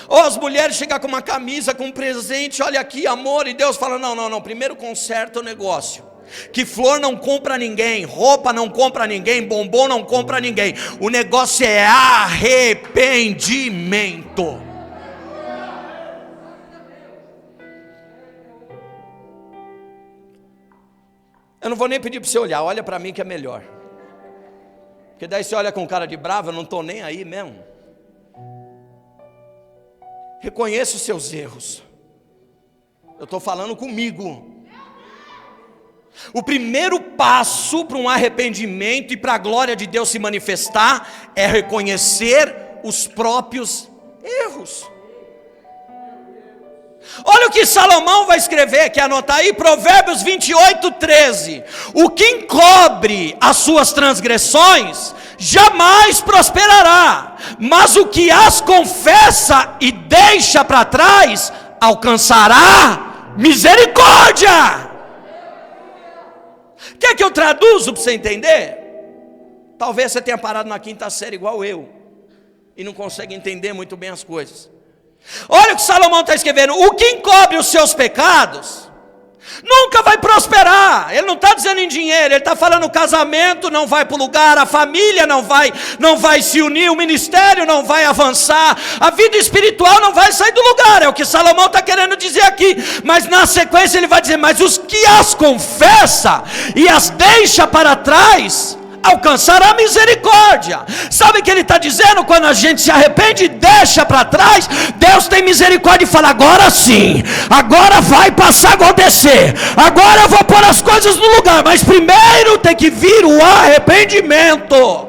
Ou as mulheres chegam com uma camisa, com um presente: olha aqui, amor. E Deus fala: não, primeiro conserta o negócio. Que flor não compra ninguém, roupa não compra ninguém, bombom não compra ninguém. O negócio é arrependimento. Eu não vou nem pedir para você olhar, olha para mim que é melhor. Porque daí você olha com cara de bravo, eu não estou nem aí mesmo. Reconheça os seus erros. Eu estou falando comigo. O primeiro passo para um arrependimento e para a glória de Deus se manifestar é reconhecer os próprios erros. Olha o que Salomão vai escrever, quer anotar aí? Provérbios 28:13. O que encobre as suas transgressões jamais prosperará, mas o que as confessa e deixa para trás alcançará misericórdia. Quer que eu traduzo para você entender? Talvez você tenha parado na quinta série igual eu, e não consegue entender muito bem as coisas. Olha o que Salomão está escrevendo: o que encobre os seus pecados nunca vai prosperar. Ele não está dizendo em dinheiro, ele está falando: o casamento não vai para o lugar, a família não vai se unir, o ministério não vai avançar, a vida espiritual não vai sair do lugar. É o que Salomão está querendo dizer aqui. Mas na sequência ele vai dizer: mas os que as confessa e as deixa para trás alcançará misericórdia. Sabe o que ele está dizendo? Quando a gente se arrepende e deixa para trás, Deus tem misericórdia e fala: agora sim, agora vai passar a acontecer, agora eu vou pôr as coisas no lugar, mas primeiro tem que vir o arrependimento.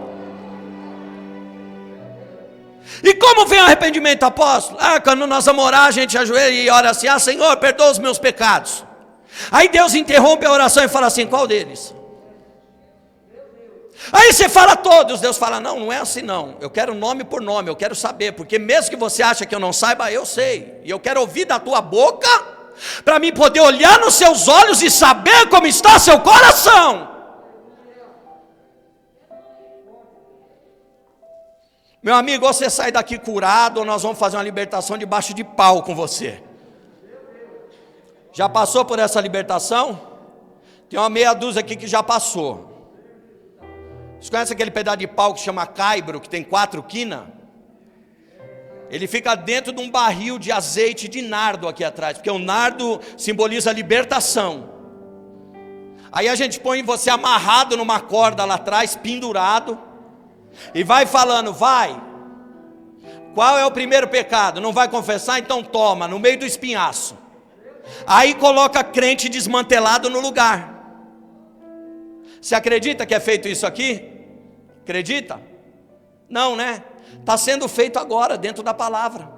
E como vem o arrependimento, apóstolo? Quando nós vamos orar, a gente ajoelha e ora assim: Senhor, perdoa os meus pecados. Aí Deus interrompe a oração e fala assim: qual deles? Aí você fala todos. Deus fala: não é assim não, eu quero nome por nome, eu quero saber, porque mesmo que você acha que eu não saiba, eu sei, e eu quero ouvir da tua boca, para mim poder olhar nos seus olhos e saber como está seu coração. Meu amigo, ou você sai daqui curado, ou nós vamos fazer uma libertação debaixo de pau com você. Já passou por essa libertação? Tem uma meia dúzia aqui que já passou. Você conhece aquele pedaço de pau que chama caibro, que tem 4 quinas? Ele fica dentro de um barril de azeite de nardo aqui atrás, porque o nardo simboliza a libertação. Aí a gente põe você amarrado numa corda lá atrás, pendurado, e vai falando: vai, qual é o primeiro pecado? Não vai confessar? Então toma, no meio do espinhaço. Aí coloca crente desmantelado no lugar. Você acredita que é feito isso aqui? Acredita? Não, né? Está sendo feito agora dentro da palavra.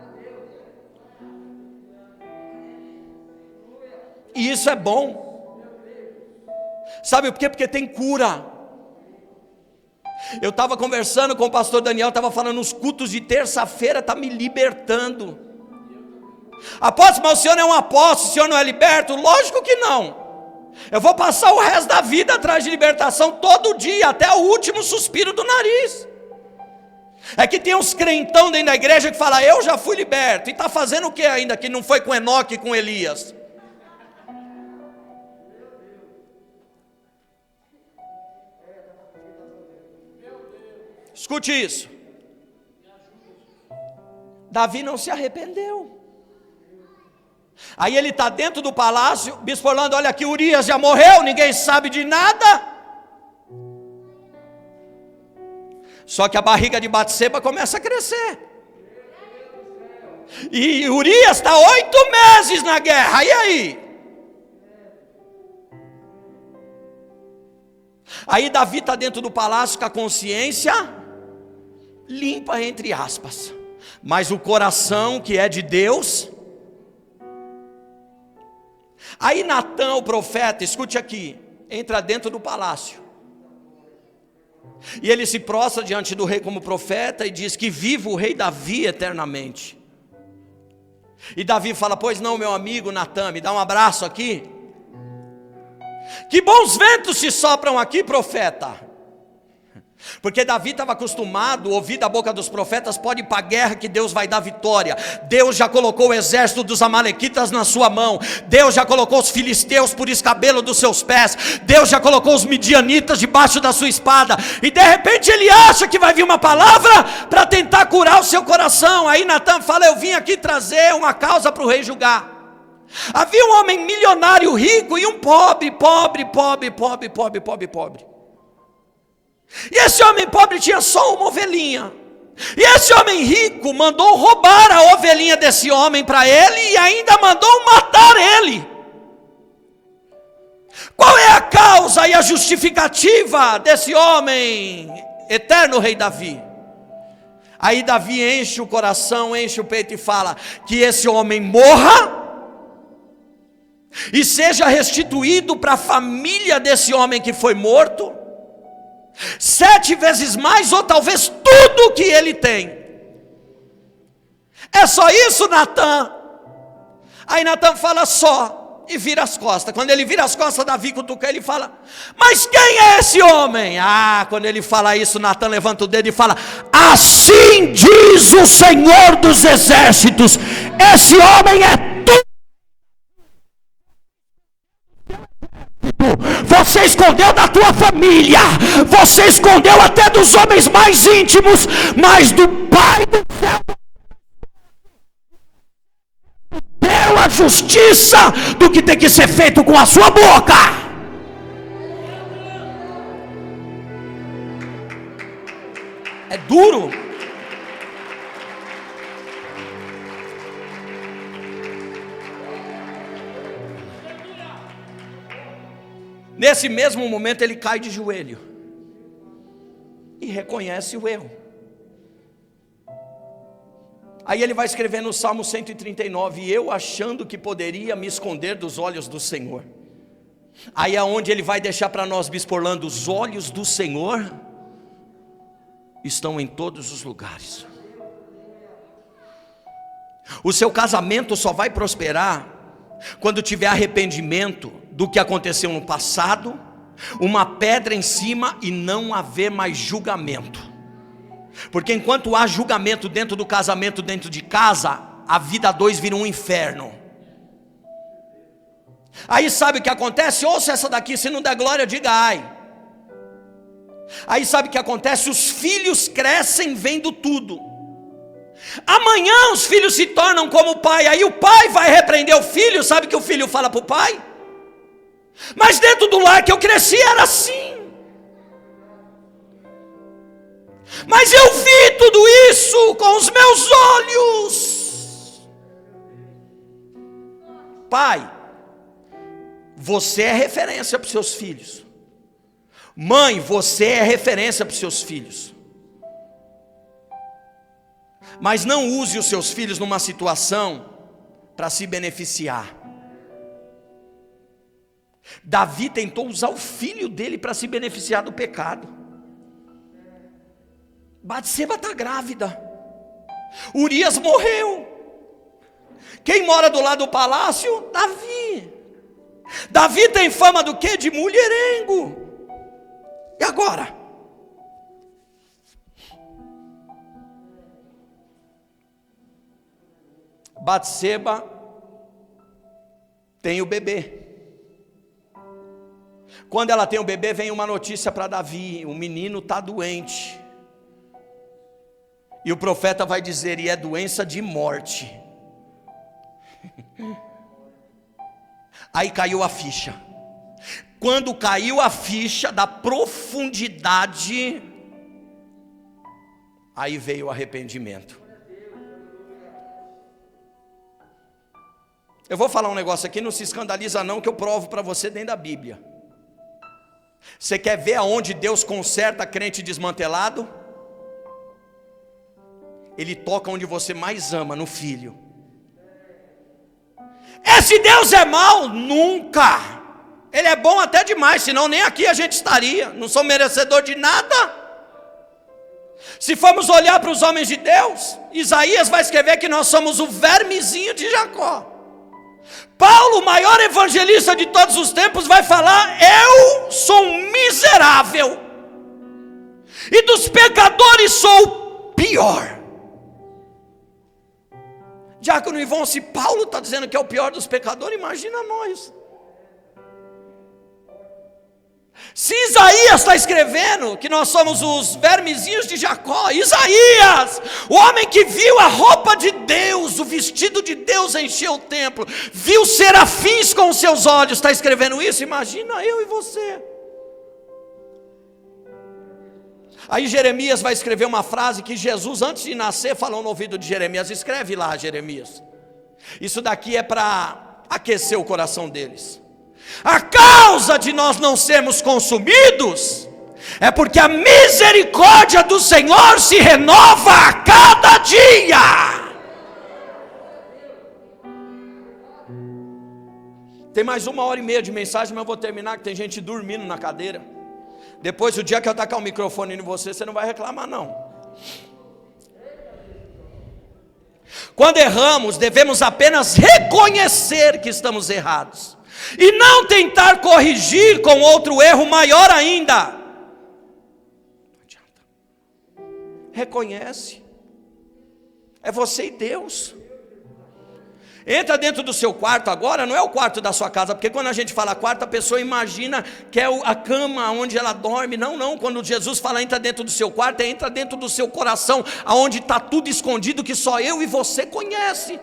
E isso é bom. Sabe por quê? Porque tem cura. Eu estava conversando com o pastor Daniel, estava falando: nos cultos de terça-feira está me libertando. Apóstolo, mas o senhor é um apóstolo, o senhor não é liberto? Lógico que não. Eu vou passar o resto da vida atrás de libertação, todo dia, até o último suspiro do nariz. É que tem uns crentão dentro da igreja que fala: eu já fui liberto. E está fazendo o que ainda, que não foi com Enoque e com Elias? Escute isso. Davi não se arrependeu. Aí ele está dentro do palácio. Bispo Orlando, olha aqui, Urias já morreu, ninguém sabe de nada. Só que a barriga de Batseba começa a crescer. E Urias está 8 meses na guerra. E aí? Aí Davi está dentro do palácio com a consciência limpa, entre aspas, mas o coração que é de Deus. Aí Natã, o profeta, escute aqui, entra dentro do palácio, e ele se prostra diante do rei como profeta e diz que viva o rei Davi eternamente. E Davi fala: pois não, meu amigo Natã, me dá um abraço aqui. Que bons ventos se sopram aqui, profeta. Porque Davi estava acostumado a ouvir da boca dos profetas: pode ir para a guerra que Deus vai dar vitória. Deus já colocou o exército dos amalequitas na sua mão. Deus já colocou os filisteus por escabelo dos seus pés. Deus já colocou os midianitas debaixo da sua espada. E de repente ele acha que vai vir uma palavra para tentar curar o seu coração. Aí Natã fala: eu vim aqui trazer uma causa para o rei julgar. Havia um homem milionário rico e um pobre. E esse homem pobre tinha só uma ovelhinha. E esse homem rico mandou roubar a ovelhinha desse homem para ele e ainda mandou matar ele. Qual é a causa e a justificativa desse homem, eterno rei Davi? Aí Davi enche o coração, enche o peito e fala: que esse homem morra e seja restituído para a família desse homem que foi morto 7 vezes mais, ou talvez tudo que ele tem. É só isso, Natã? Aí Natan fala só e vira as costas. Quando ele vira as costas, Davi cutuca ele e fala: mas quem é esse homem? Quando ele fala isso, Natan levanta o dedo e fala: assim diz o Senhor dos Exércitos, esse homem é tu. Você escondeu da tua família, você escondeu até dos homens mais íntimos, mas do Pai do céu deu a justiça do que tem que ser feito com a sua boca. É duro. Nesse mesmo momento ele cai de joelho e reconhece o erro. Aí ele vai escrever no Salmo 139: eu achando que poderia me esconder dos olhos do Senhor. Aí é onde ele vai deixar para nós, Bispo Orlando: os olhos do Senhor estão em todos os lugares. O seu casamento só vai prosperar quando tiver arrependimento do que aconteceu no passado, uma pedra em cima e não haver mais julgamento. Porque enquanto há julgamento dentro do casamento, dentro de casa, a vida a dois vira um inferno. Aí sabe o que acontece? Ouça essa daqui, se não der glória, diga ai. Aí sabe o que acontece? Os filhos crescem vendo tudo. Amanhã os filhos se tornam como o pai. Aí o pai vai repreender o filho. Sabe o que o filho fala para o pai? Mas dentro do lar que eu cresci era assim. Mas eu vi tudo isso com os meus olhos. Pai, você é referência para os seus filhos. Mãe, você é referência para os seus filhos. Mas não use os seus filhos numa situação para se beneficiar. Davi tentou usar o filho dele para se beneficiar do pecado. Batseba está grávida. Urias morreu. Quem mora do lado do palácio? Davi. Davi tem fama do quê? De mulherengo. E agora? Batseba tem o bebê. Quando ela tem o bebê, vem uma notícia para Davi: o menino está doente. E o profeta vai dizer: e é doença de morte. Aí caiu a ficha. Quando caiu a ficha da profundidade, aí veio o arrependimento. Eu vou falar um negócio aqui, não se escandaliza não, que eu provo para você dentro da Bíblia. Você quer ver aonde Deus conserta crente desmantelado? Ele toca onde você mais ama, no filho. Esse Deus é mau? Nunca. Ele é bom até demais, senão nem aqui a gente estaria. Não sou merecedor de nada. Se formos olhar para os homens de Deus, Isaías vai escrever que nós somos o vermezinho de Jacó. Paulo, o maior evangelista de todos os tempos, vai falar: eu sou um miserável, e dos pecadores sou o pior. Diácono Ivon, se Paulo está dizendo que é o pior dos pecadores, imagina nós. Se Isaías está escrevendo que nós somos os vermezinhos de Jacó, Isaías, o homem que viu a roupa de Deus, o vestido de Deus encher o templo, viu serafins com os seus olhos, está escrevendo isso, imagina eu e você. Aí Jeremias vai escrever uma frase que Jesus, antes de nascer, falou no ouvido de Jeremias. Escreve lá, Jeremias. Isso daqui é para aquecer o coração deles. A causa de nós não sermos consumidos é porque a misericórdia do Senhor se renova a cada dia. Tem mais 1h30 de mensagem, mas eu vou terminar, que tem gente dormindo na cadeira. Depois, o dia que eu tacar o microfone em você, você não vai reclamar não. Quando erramos, devemos apenas reconhecer que estamos errados e não tentar corrigir com outro erro maior ainda. Não adianta. Reconhece. É você e Deus. Entra dentro do seu quarto agora, não é o quarto da sua casa, porque quando a gente fala quarto, a pessoa imagina que é a cama onde ela dorme. Não, não, quando Jesus fala entra dentro do seu quarto, entra dentro do seu coração, aonde está tudo escondido, que só eu e você conhece.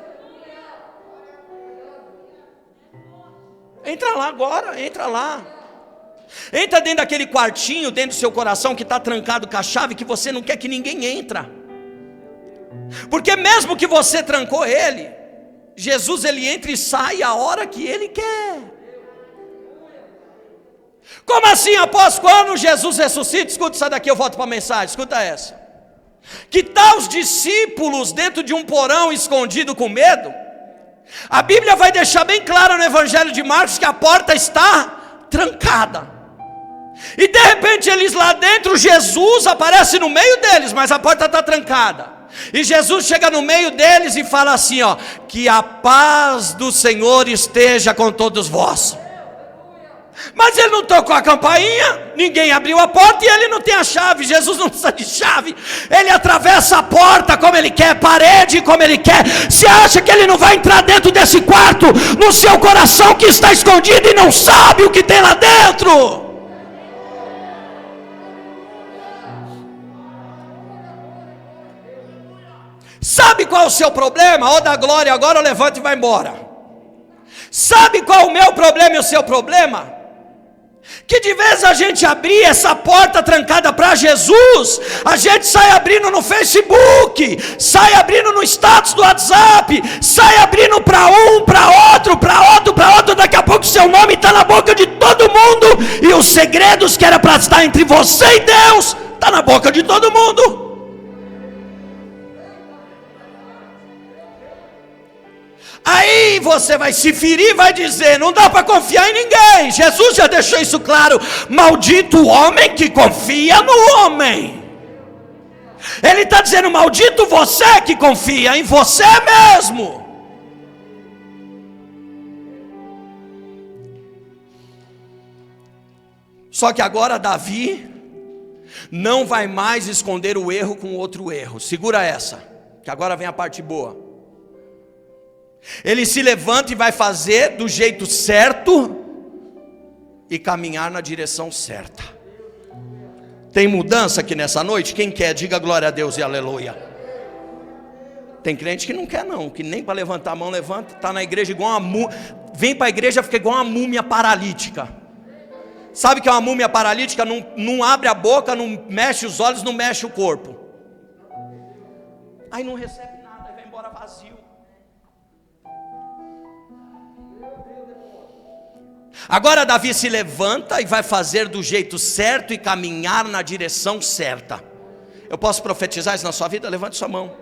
Entra lá agora, entra lá. Entra dentro daquele quartinho, dentro do seu coração, que está trancado com a chave, que você não quer que ninguém entre. Porque mesmo que você trancou ele, Jesus ele entra e sai a hora que ele quer. Como assim? Após quando Jesus ressuscita? Escuta isso daqui, eu volto para a mensagem, escuta essa. Que tal os discípulos dentro de um porão escondido com medo? A Bíblia vai deixar bem claro no Evangelho de Marcos que a porta está trancada. E de repente eles lá dentro, Jesus aparece no meio deles, mas a porta está trancada. E Jesus chega no meio deles e fala assim, ó: que a paz do Senhor esteja com todos vós. Mas ele não tocou a campainha, ninguém abriu a porta e ele não tem a chave. Jesus não precisa de chave, ele atravessa a porta como ele quer, parede como ele quer. Você acha que ele não vai entrar dentro desse quarto, no seu coração que está escondido e não sabe o que tem lá dentro? Sabe qual é o seu problema? Ó da glória, agora levanta e vai embora. Sabe qual é o meu problema e o seu problema? Que de vez a gente abrir essa porta trancada para Jesus, a gente sai abrindo no Facebook, sai abrindo no status do WhatsApp, sai abrindo para um, para outro, para outro, para outro. Daqui a pouco seu nome está na boca de todo mundo, e os segredos que era para estar entre você e Deus, está na boca de todo mundo. Aí você vai se ferir e vai dizer: não dá para confiar em ninguém. Jesus já deixou isso claro: maldito o homem que confia no homem. Ele está dizendo: maldito você que confia em você mesmo. Só que agora Davi não vai mais esconder o erro com outro erro. Segura essa, que agora vem a parte boa. Ele se levanta e vai fazer do jeito certo e caminhar na direção certa. Tem mudança aqui nessa noite? Quem quer, diga glória a Deus e aleluia. Tem crente que não quer não, que nem para levantar a mão levanta. Está na igreja igual uma múmia. Vem para a igreja, fica igual uma múmia paralítica. Sabe o que é uma múmia paralítica? Não abre a boca, não mexe os olhos, não mexe o corpo. Aí não recebe nada, aí vai embora vazio. Agora Davi se levanta e vai fazer do jeito certo e caminhar na direção certa. Eu posso profetizar isso na sua vida? Levante sua mão.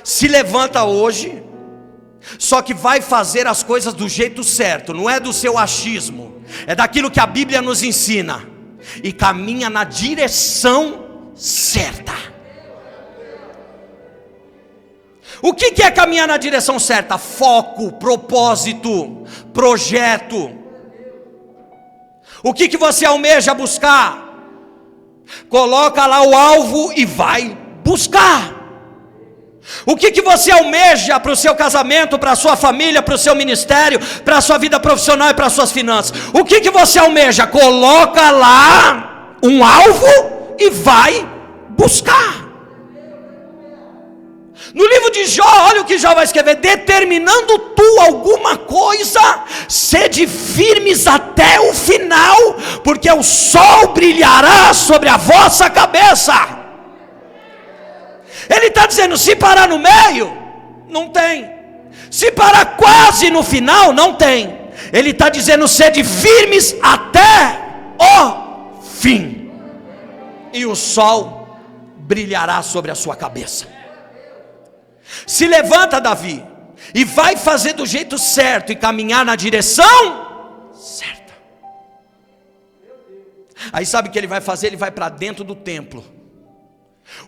Se levanta hoje, só que vai fazer as coisas do jeito certo, não é do seu achismo, é daquilo que a Bíblia nos ensina, e caminha na direção certa. O que é caminhar na direção certa? Foco, propósito, projeto. O que você almeja buscar? Coloca lá o alvo e vai buscar. O que você almeja para o seu casamento, para a sua família, para o seu ministério, para a sua vida profissional e para as suas finanças? O que você almeja? Coloca lá um alvo e vai buscar. No livro de Jó, olha o que Jó vai escrever: determinando tu alguma coisa, sede firmes até o final, porque o sol brilhará sobre a vossa cabeça. Ele está dizendo: se parar no meio, não tem. Se parar quase no final, não tem. Ele está dizendo: sede firmes até o fim, e o sol brilhará sobre a sua cabeça. Se levanta, Davi, e vai fazer do jeito certo e caminhar na direção certa. Aí sabe o que ele vai fazer? Ele vai para dentro do templo.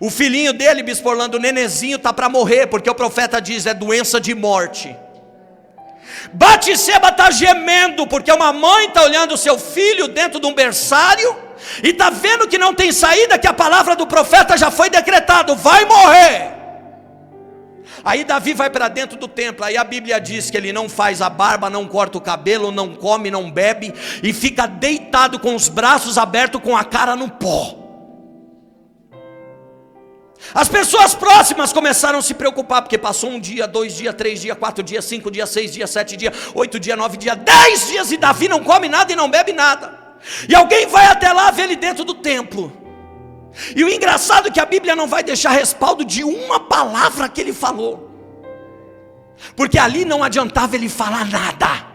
O filhinho dele, Bispo Orlando, o nenezinho, está para morrer, porque o profeta diz, é doença de morte. Batseba está gemendo, porque uma mãe está olhando o seu filho dentro de um berçário, e está vendo que não tem saída, que a palavra do profeta já foi decretado, vai morrer. Aí Davi vai para dentro do templo, aí a Bíblia diz que ele não faz a barba, não corta o cabelo, não come, não bebe, e fica deitado com os braços abertos, com a cara no pó. As pessoas próximas começaram a se preocupar, porque passou 1 dia, 2 dias, 3 dias, 4 dias, 5 dias, 6 dias, 7 dias, 8 dias, 9 dias, 10 dias, e Davi não come nada e não bebe nada. E alguém vai até lá ver ele dentro do templo. E o engraçado é que a Bíblia não vai deixar respaldo de uma palavra que ele falou, porque ali não adiantava ele falar nada.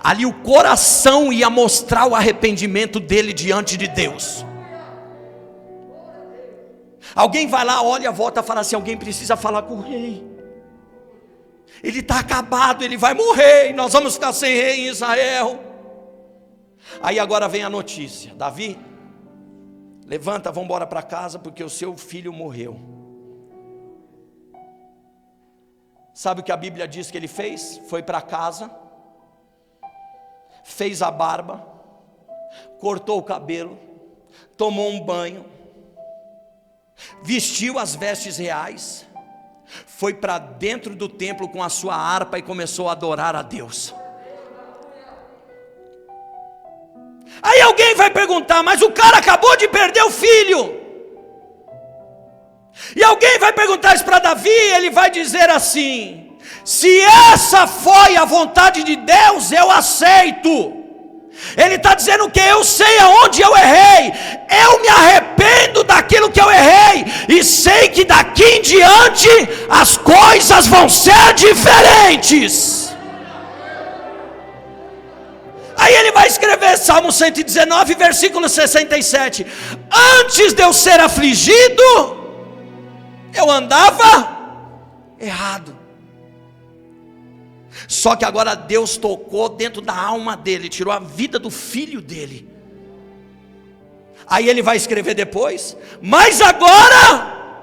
Ali o coração ia mostrar o arrependimento dele diante de Deus. Alguém vai lá, olha, volta e fala assim, alguém precisa falar com o rei. Ele está acabado, ele vai morrer, e nós vamos ficar sem rei em Israel. Aí agora vem a notícia, Davi, levanta, vamos embora para casa, porque o seu filho morreu. Sabe o que a Bíblia diz que ele fez? Foi para casa, fez a barba, cortou o cabelo, tomou um banho, vestiu as vestes reais, foi para dentro do templo com a sua harpa e começou a adorar a Deus. Aí alguém vai perguntar, mas o cara acabou de perder o filho. E alguém vai perguntar isso para Davi, ele vai dizer assim, se essa foi a vontade de Deus, eu aceito. Ele está dizendo que eu sei aonde eu errei, eu me arrependo daquilo que eu errei, e sei que daqui em diante as coisas vão ser diferentes. Aí ele vai escrever Salmo 119, versículo 67, antes de eu ser afligido, eu andava errado. Só que agora Deus tocou dentro da alma dele, tirou a vida do filho dele. Aí ele vai escrever depois, mas agora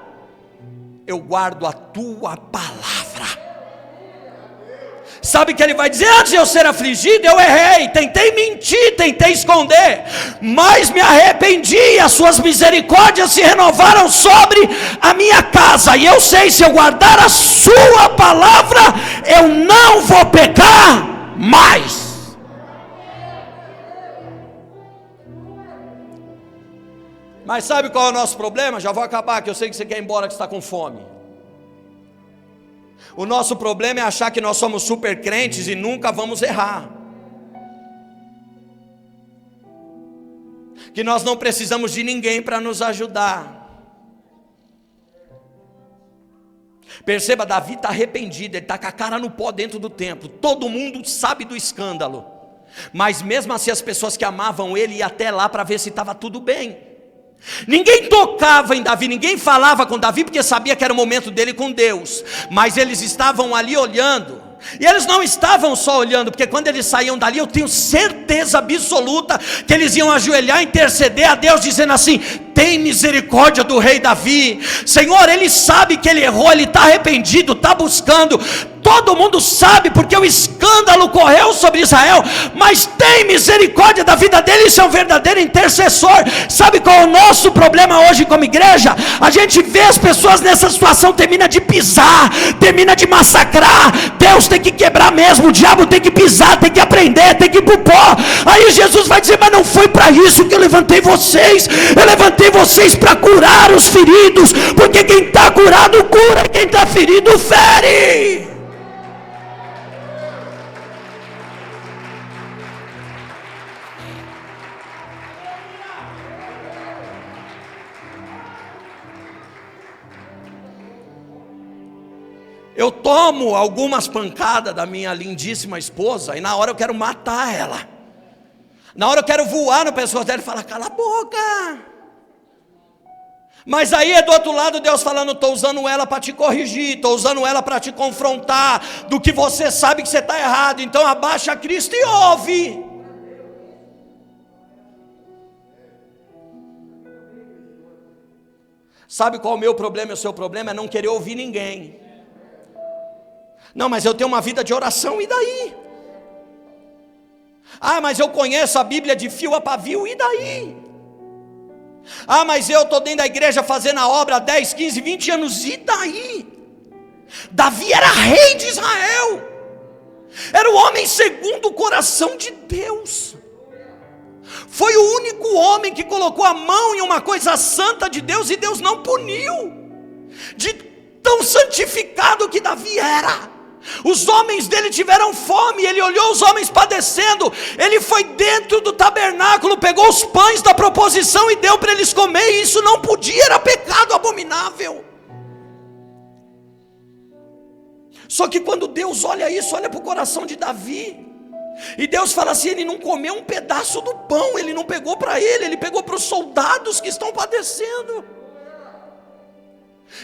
eu guardo a tua palavra. Sabe o que ele vai dizer? Antes de eu ser afligido, eu errei, tentei mentir, tentei esconder, mas me arrependi, e as suas misericórdias se renovaram sobre a minha casa, e eu sei, se eu guardar a sua palavra, eu não vou pecar mais. Mas sabe qual é o nosso problema? Já vou acabar, que eu sei que você quer ir embora, que você está com fome. O nosso problema é achar que nós somos super crentes e nunca vamos errar, que nós não precisamos de ninguém para nos ajudar. Perceba, Davi está arrependido, ele está com a cara no pó dentro do templo, todo mundo sabe do escândalo, mas mesmo assim as pessoas que amavam ele iam até lá para ver se estava tudo bem. Ninguém tocava em Davi, ninguém falava com Davi, porque sabia que era o momento dele com Deus, mas eles estavam ali olhando, e eles não estavam só olhando, porque quando eles saíam dali, eu tenho certeza absoluta que eles iam ajoelhar e interceder a Deus, dizendo assim, tem misericórdia do rei Davi, Senhor, ele sabe que ele errou, ele está arrependido, está buscando, todo mundo sabe, porque o escândalo correu sobre Israel, mas tem misericórdia da vida dele, isso é um verdadeiro intercessor. Sabe qual é o nosso problema hoje como igreja? A gente vê as pessoas nessa situação, termina de pisar, termina de massacrar, Deus tem que quebrar mesmo, o diabo tem que pisar, tem que aprender, tem que ir pro pó. Aí Jesus vai dizer, mas não foi para isso que eu levantei vocês para curar os feridos, porque quem está curado cura, quem está ferido fere. Eu tomo algumas pancadas da minha lindíssima esposa, e na hora eu quero matar ela, na hora eu quero voar no pescoço dela e falar, cala a boca. Mas aí é do outro lado Deus falando, estou usando ela para te corrigir, estou usando ela para te confrontar, do que você sabe que você está errado, então abaixa a Cristo e ouve. Sabe qual é o meu problema e o seu problema? É não querer ouvir ninguém. Não, mas eu tenho uma vida de oração, e daí? Ah, mas eu conheço a Bíblia de fio a pavio, e daí? Ah, mas eu estou dentro da igreja fazendo a obra há 10, 15, 20 anos, e daí? Davi era rei de Israel, era o homem segundo o coração de Deus, foi o único homem que colocou a mão em uma coisa santa de Deus, e Deus não puniu, de tão santificado que Davi era. Os homens dele tiveram fome, ele olhou os homens padecendo, ele foi dentro do tabernáculo, pegou os pães da proposição e deu para eles comer, e isso não podia, era pecado abominável. Só que quando Deus olha isso, olha para o coração de Davi, e Deus fala assim: ele não comeu um pedaço do pão, ele não pegou para ele, ele pegou para os soldados que estão padecendo.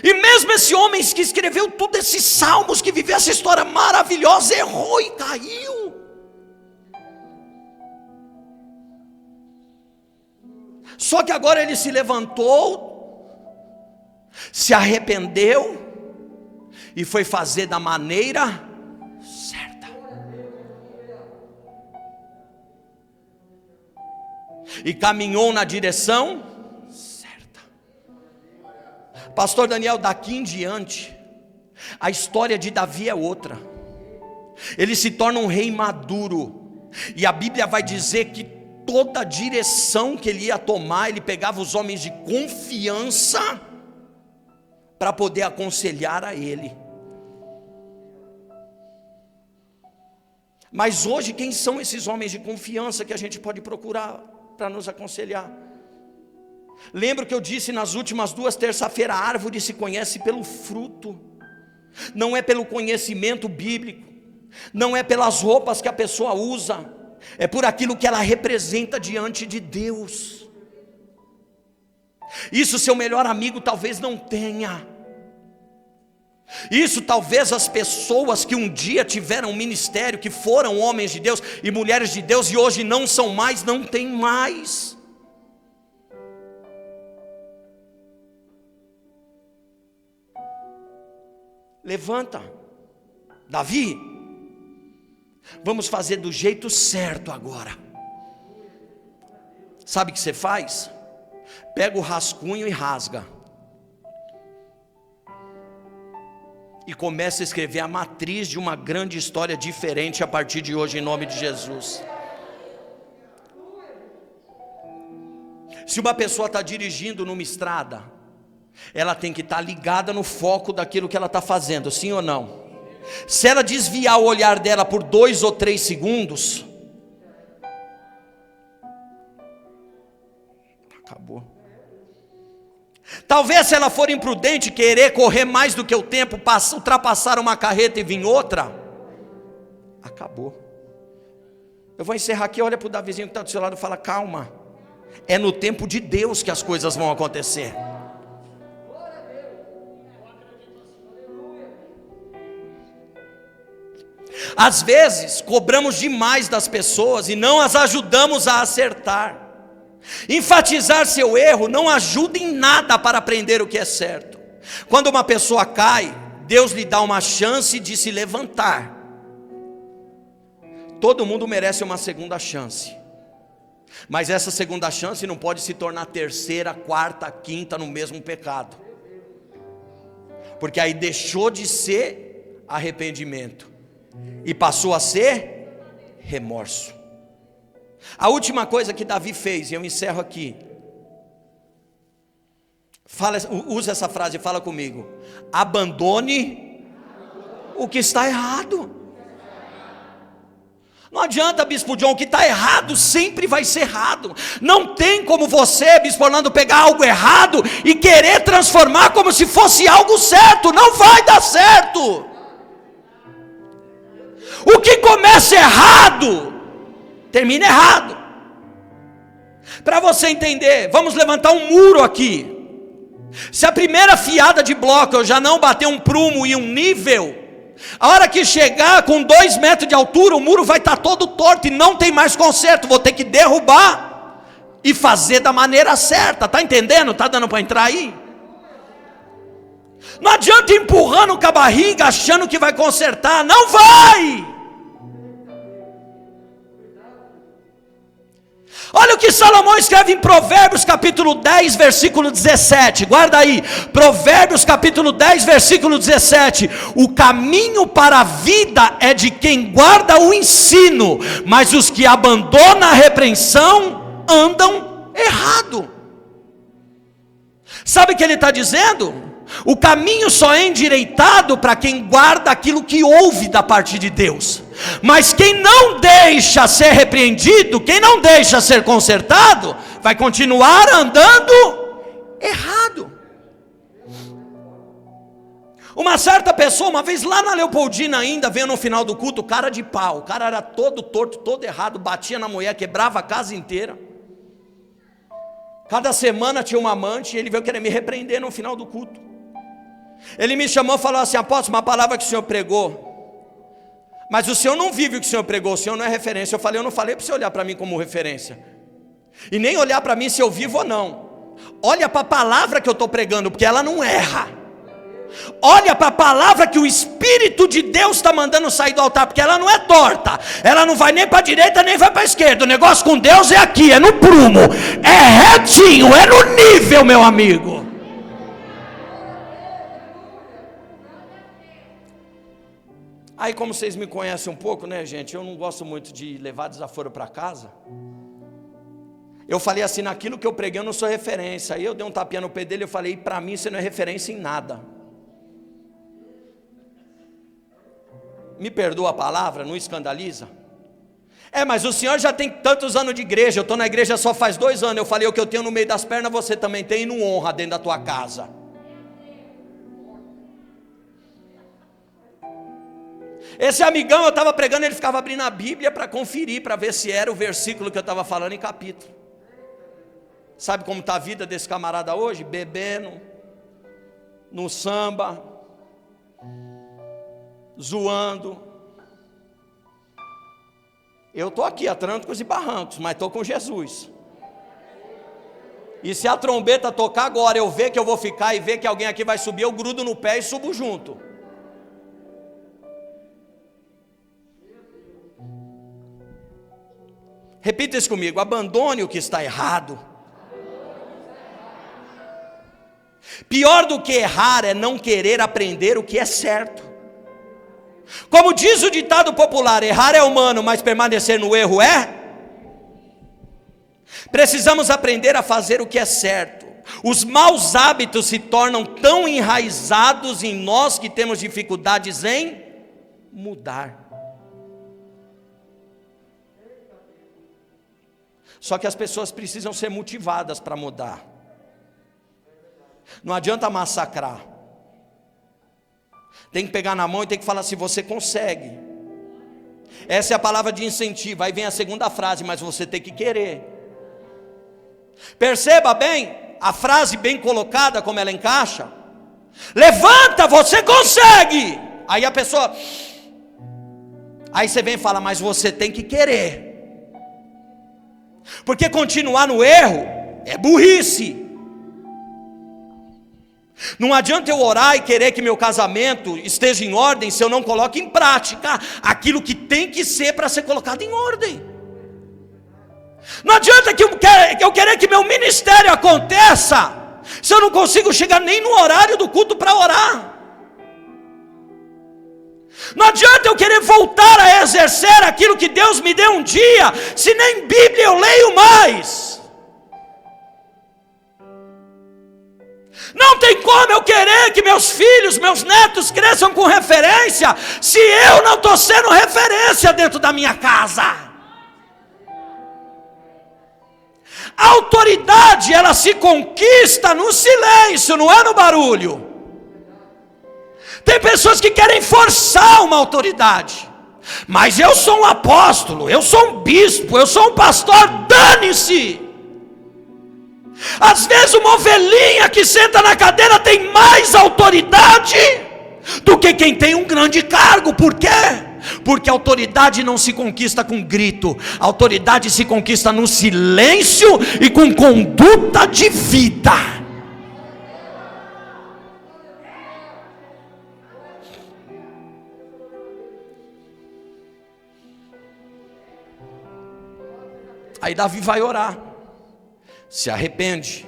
E mesmo esse homem que escreveu todos esses salmos, que viveu essa história maravilhosa, errou e caiu. Só que agora ele se levantou, se arrependeu e foi fazer da maneira certa. E caminhou na direção certa. Pastor Daniel, daqui em diante, a história de Davi é outra. Ele se torna um rei maduro, e a Bíblia vai dizer que toda a direção que ele ia tomar, ele pegava os homens de confiança para poder aconselhar a ele. Mas hoje, quem são esses homens de confiança que a gente pode procurar para nos aconselhar? Lembro que eu disse nas últimas 2 terça-feiras: a árvore se conhece pelo fruto, não é pelo conhecimento bíblico, não é pelas roupas que a pessoa usa, é por aquilo que ela representa diante de Deus. Isso seu melhor amigo talvez não tenha. Isso talvez as pessoas que um dia tiveram um ministério, que foram homens de Deus e mulheres de Deus e hoje não são mais, não tem mais. Levanta, Davi, vamos fazer do jeito certo agora. Sabe o que você faz? Pega o rascunho e rasga, e começa a escrever a matriz de uma grande história diferente a partir de hoje, em nome de Jesus. Se uma pessoa está dirigindo numa estrada, ela tem que estar ligada no foco daquilo que ela está fazendo, sim ou não? Se ela desviar o olhar dela por 2 ou 3 segundos, acabou. Talvez, se ela for imprudente, querer correr mais do que o tempo, ultrapassar uma carreta e vir outra, acabou. Eu vou encerrar aqui. Olha para o Davizinho que está do seu lado e fala: calma, é no tempo de Deus que as coisas vão acontecer. Às vezes cobramos demais das pessoas e não as ajudamos a acertar. Enfatizar seu erro não ajuda em nada para aprender o que é certo. Quando uma pessoa cai, Deus lhe dá uma chance de se levantar. Todo mundo merece uma segunda chance, mas essa segunda chance não pode se tornar 3ª, 4ª, 5ª no mesmo pecado, porque aí deixou de ser arrependimento e passou a ser remorso. A última coisa que Davi fez, e eu encerro aqui, usa essa frase, fala comigo: abandone o que está errado. Não adianta, Bispo John, o que está errado sempre vai ser errado. Não tem como você, Bispo Orlando, pegar algo errado e querer transformar como se fosse algo certo. Não vai dar certo. O que começa errado termina errado. Para você entender, vamos levantar um muro aqui. Se a primeira fiada de bloco eu já não bater um prumo e um nível, a hora que chegar com 2 metros de altura, o muro vai estar todo torto e não tem mais conserto. Vou ter que derrubar e fazer da maneira certa. Está entendendo? Está dando para entrar aí? Não adianta ir empurrando com a barriga, achando que vai consertar, não vai. Olha o que Salomão escreve em Provérbios capítulo 10, versículo 17, guarda aí, Provérbios capítulo 10, versículo 17, o caminho para a vida é de quem guarda o ensino, mas os que abandonam a repreensão andam errado. Sabe o que ele está dizendo? O caminho só é endireitado para quem guarda aquilo que ouve da parte de Deus. Mas quem não deixa ser repreendido, quem não deixa ser consertado, vai continuar andando errado. Uma certa pessoa, uma vez lá na Leopoldina ainda, veio no final do culto, cara de pau. O cara era todo torto, todo errado, batia na mulher, quebrava a casa inteira. Cada semana tinha uma amante e ele veio querer me repreender no final do culto. Ele me chamou e falou assim: apóstolo, uma palavra que o senhor pregou, mas o senhor não vive o que o senhor pregou, o senhor não é referência. Eu falei: eu não falei para você olhar para mim como referência, e nem olhar para mim se eu vivo ou não. Olha para a palavra que eu estou pregando, porque ela não erra. Olha para a palavra que o Espírito de Deus está mandando sair do altar, porque ela não é torta, ela não vai nem para a direita nem vai para a esquerda. O negócio com Deus é aqui, é no prumo, é retinho, é no nível, meu amigo. Aí, como vocês me conhecem um pouco, né, gente, eu não gosto muito de levar desaforo para casa. Eu falei assim: naquilo que eu preguei eu não sou referência. Aí eu dei um tapinha no pé dele e falei: para mim você não é referência em nada. Me perdoa a palavra, não escandaliza? Mas o senhor já tem tantos anos de igreja, eu estou na igreja só faz 2 anos. Eu falei: o que eu tenho no meio das pernas você também tem, e não honra dentro da tua casa. Esse amigão, eu estava pregando, ele ficava abrindo a Bíblia para conferir, para ver se era o versículo que eu estava falando em capítulo. Sabe como está a vida desse camarada hoje? Bebendo, no samba, zoando. Eu estou aqui a trancos e barrancos, mas estou com Jesus. E se a trombeta tocar agora, eu ver que eu vou ficar e ver que alguém aqui vai subir, eu grudo no pé e subo junto. Repita isso comigo: abandone o que está errado. Pior do que errar é não querer aprender o que é certo. Como diz o ditado popular: errar é humano, mas permanecer no erro é? Precisamos aprender a fazer o que é certo. Os maus hábitos se tornam tão enraizados em nós que temos dificuldades em mudar. Só que as pessoas precisam ser motivadas para mudar. Não adianta massacrar. Tem que pegar na mão e tem que falar assim: você consegue. Essa é a palavra de incentivo. Aí vem a segunda frase: mas você tem que querer. Perceba bem a frase bem colocada, como ela encaixa. Levanta, você consegue. Aí a pessoa, aí você vem e fala: mas você tem que querer. Porque continuar no erro é burrice. Não adianta eu orar e querer que meu casamento esteja em ordem se eu não coloco em prática aquilo que tem que ser para ser colocado em ordem. Não adianta que eu querer que meu ministério aconteça se eu não consigo chegar nem no horário do culto para orar. Não adianta eu querer voltar a exercer aquilo que Deus me deu um dia, se nem Bíblia eu leio mais. Não tem como eu querer que meus filhos, meus netos cresçam com referência, se eu não estou sendo referência dentro da minha casa. A autoridade, ela se conquista no silêncio, não é no barulho. Tem pessoas que querem forçar uma autoridade. Mas eu sou um apóstolo, eu sou um bispo, eu sou um pastor, dane-se. Às vezes uma ovelhinha que senta na cadeira tem mais autoridade do que quem tem um grande cargo. Por quê? Porque a autoridade não se conquista com grito, a autoridade se conquista no silêncio e com conduta de vida. Aí Davi vai orar, se arrepende.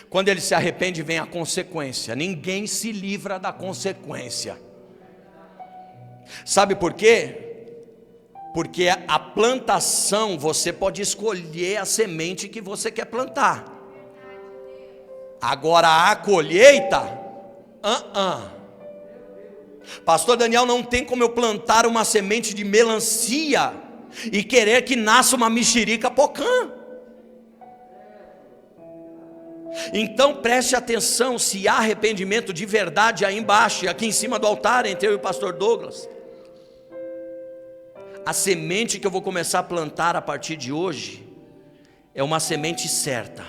Quando ele se arrepende, vem a consequência. Ninguém se livra da consequência. Sabe por quê? Porque a plantação, você pode escolher a semente que você quer plantar. Agora a colheita, Pastor Daniel, não tem como eu plantar uma semente de melancia e querer que nasça uma mexerica pocã. Então preste atenção, se há arrependimento de verdade aí embaixo, e aqui em cima do altar, entre eu e o pastor Douglas, a semente que eu vou começar a plantar a partir de hoje é uma semente certa,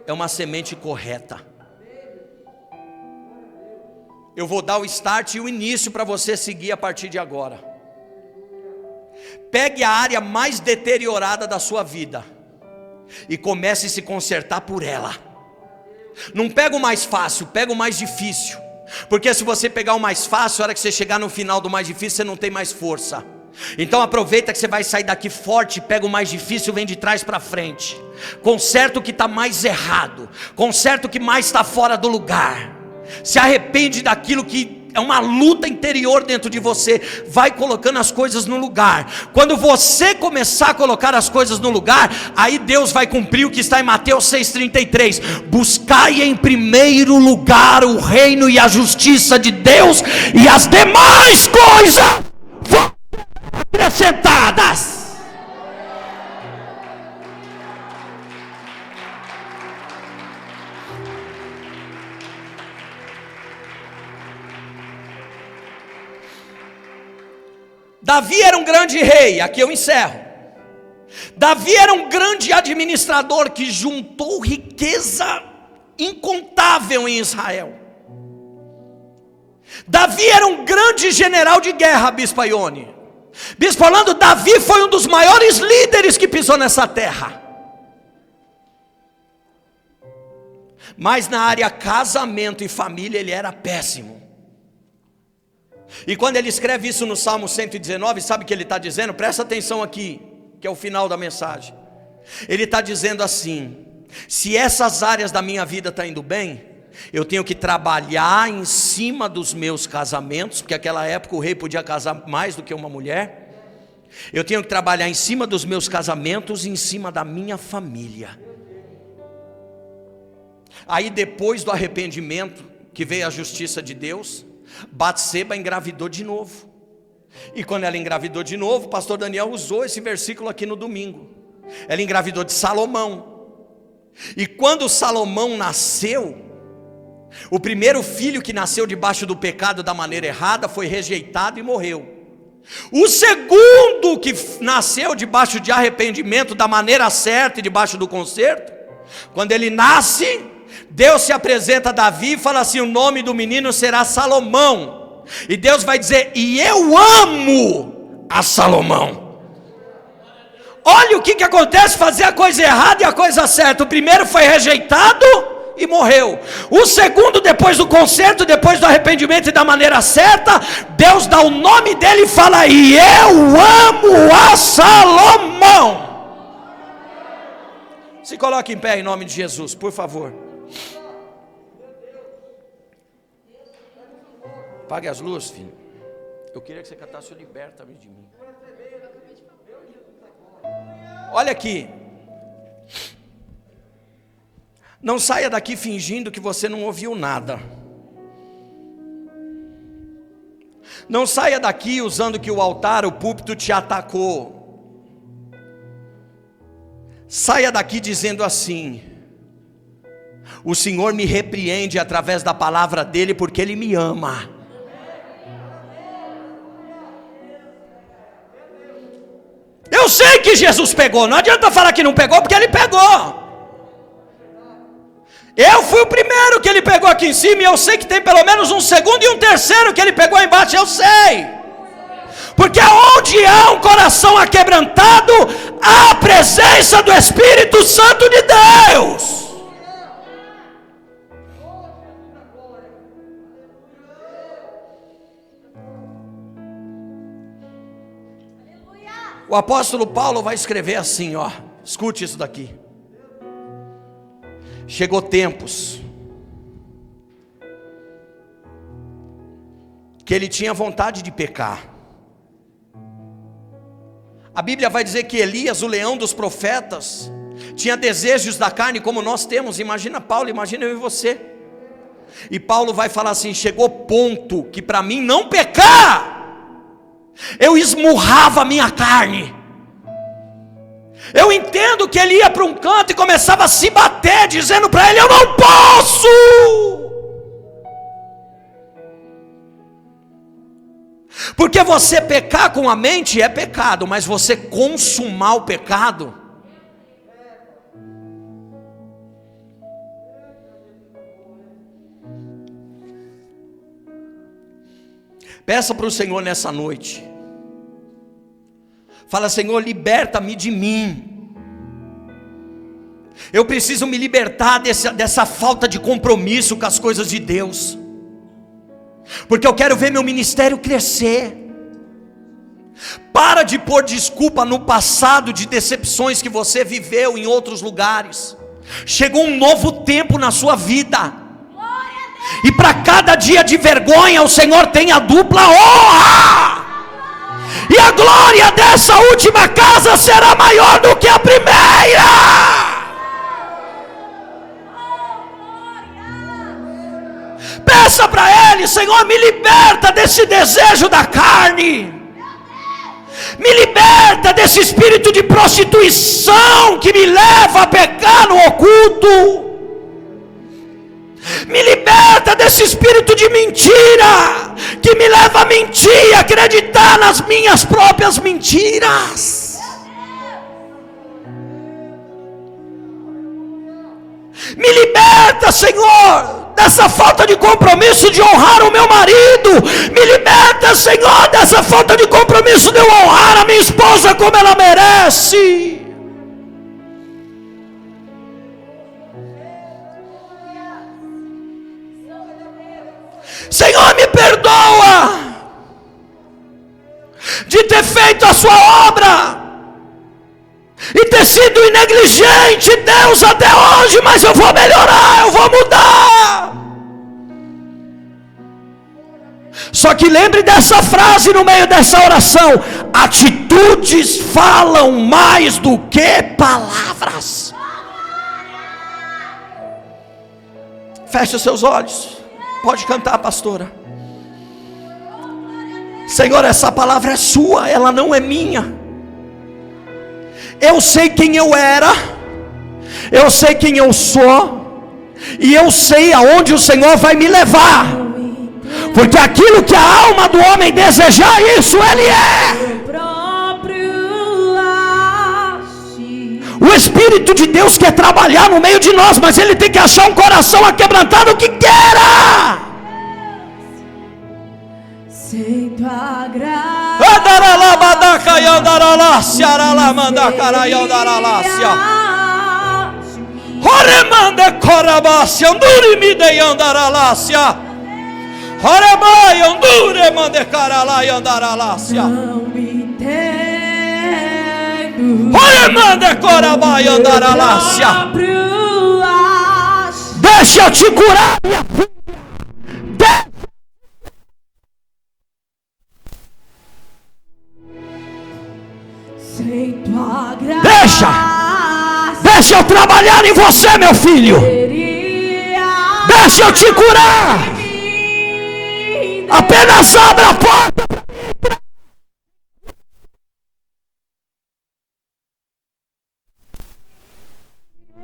é uma semente correta. Eu vou dar o start e o início para você seguir a partir de agora. Pegue a área mais deteriorada da sua vida e comece a se consertar por ela. Não pega o mais fácil, pega o mais difícil. Porque se você pegar o mais fácil, a hora que você chegar no final do mais difícil, você não tem mais força. Então aproveita que você vai sair daqui forte, pega o mais difícil, vem de trás para frente. Conserta o que está mais errado, conserta o que mais está fora do lugar. Se arrepende daquilo que é uma luta interior dentro de você. Vai colocando as coisas no lugar. Quando você começar a colocar as coisas no lugar, aí Deus vai cumprir o que está em Mateus 6,33. Buscai em primeiro lugar o reino e a justiça de Deus, e as demais coisas vão ser acrescentadas. Davi era um grande rei, aqui eu encerro. Davi era um grande administrador que juntou riqueza incontável em Israel. Davi era um grande general de guerra, Bispo Ione. Bispo Orlando, Davi foi um dos maiores líderes que pisou nessa terra. Mas na área casamento e família ele era péssimo. E quando ele escreve isso no Salmo 119, sabe o que ele está dizendo? Presta atenção aqui, que é o final da mensagem. Ele está dizendo assim: se essas áreas da minha vida estão indo bem, eu tenho que trabalhar em cima dos meus casamentos, porque naquela época o rei podia casar mais do que uma mulher. Eu tenho que trabalhar em cima dos meus casamentos e em cima da minha família. Aí depois do arrependimento, que veio a justiça de Deus, Batseba engravidou de novo. E quando ela engravidou de novo, o pastor Daniel usou esse versículo aqui no domingo. Ela engravidou de Salomão. E quando Salomão nasceu, o primeiro filho que nasceu debaixo do pecado da maneira errada foi rejeitado e morreu. O segundo que nasceu debaixo de arrependimento da maneira certa e debaixo do conserto, quando ele nasce, Deus se apresenta a Davi e fala assim: o nome do menino será Salomão. E Deus vai dizer: e eu amo a Salomão. Olha o que acontece, fazer a coisa errada e a coisa certa. O primeiro foi rejeitado e morreu. O segundo, depois do conserto, depois do arrependimento e da maneira certa, Deus dá o nome dele e fala: e eu amo a Salomão. Se coloque em pé em nome de Jesus, por favor. Apague as luzes, filho. Eu queria que você cantasse o Liberta-me de mim. Olha aqui. Não saia daqui fingindo que você não ouviu nada. Não saia daqui usando que o altar, o púlpito te atacou. Saia daqui dizendo assim: o Senhor me repreende através da palavra dele, porque ele me ama. Eu sei que Jesus pegou, não adianta falar que não pegou, porque ele pegou. Eu fui o primeiro que ele pegou aqui em cima, e eu sei que tem pelo menos um segundo e um terceiro que ele pegou aí embaixo, eu sei. Porque onde há um coração aquebrantado, há a presença do Espírito Santo de Deus. O apóstolo Paulo vai escrever assim, ó, escute isso daqui. Chegou tempos que ele tinha vontade de pecar. A Bíblia vai dizer que Elias, o leão dos profetas, tinha desejos da carne como nós temos. Imagina Paulo, imagina eu e você. E Paulo vai falar assim: chegou ponto que para mim não pecar, eu esmurrava a minha carne. Eu entendo que ele ia para um canto e começava a se bater, dizendo para ele: eu não posso. Porque você pecar com a mente é pecado, mas você consumar o pecado, peça para o Senhor nessa noite. Fala: Senhor, liberta-me de mim. Eu preciso me libertar dessa falta de compromisso com as coisas de Deus, porque eu quero ver meu ministério crescer. Para de pôr desculpa no passado de decepções que você viveu em outros lugares. Chegou um novo tempo na sua vida, e para cada dia de vergonha o Senhor tem a dupla honra. E a glória dessa última casa será maior do que a primeira. Peça para Ele: Senhor, me liberta desse desejo da carne. Me liberta desse espírito de prostituição que me leva a pecar no oculto. Me liberta desse espírito de mentira que me leva a mentir e acreditar nas minhas próprias mentiras. Me liberta, Senhor, dessa falta de compromisso de honrar o meu marido. Me liberta, Senhor, dessa falta de compromisso de eu honrar a minha esposa como ela merece. Senhor, me perdoa de ter feito a sua obra e ter sido negligente, Deus, até hoje, mas eu vou melhorar, eu vou mudar. Só que lembre dessa frase no meio dessa oração: atitudes falam mais do que palavras. Feche os seus olhos. Pode cantar, pastora. Senhor, essa palavra é sua, ela não é minha. Eu sei quem eu era, eu sei quem eu sou, e eu sei aonde o Senhor vai me levar, porque aquilo que a alma do homem desejar, isso ele é. O Espírito de Deus quer trabalhar no meio de nós, mas ele tem que achar um coração aquebrantado que queira. Sem tua graça, não me entendo. Deixa eu te curar, minha filha. Sem tua graça, deixa eu trabalhar em você, meu filho. Deixa eu te curar. Apenas abra a porta.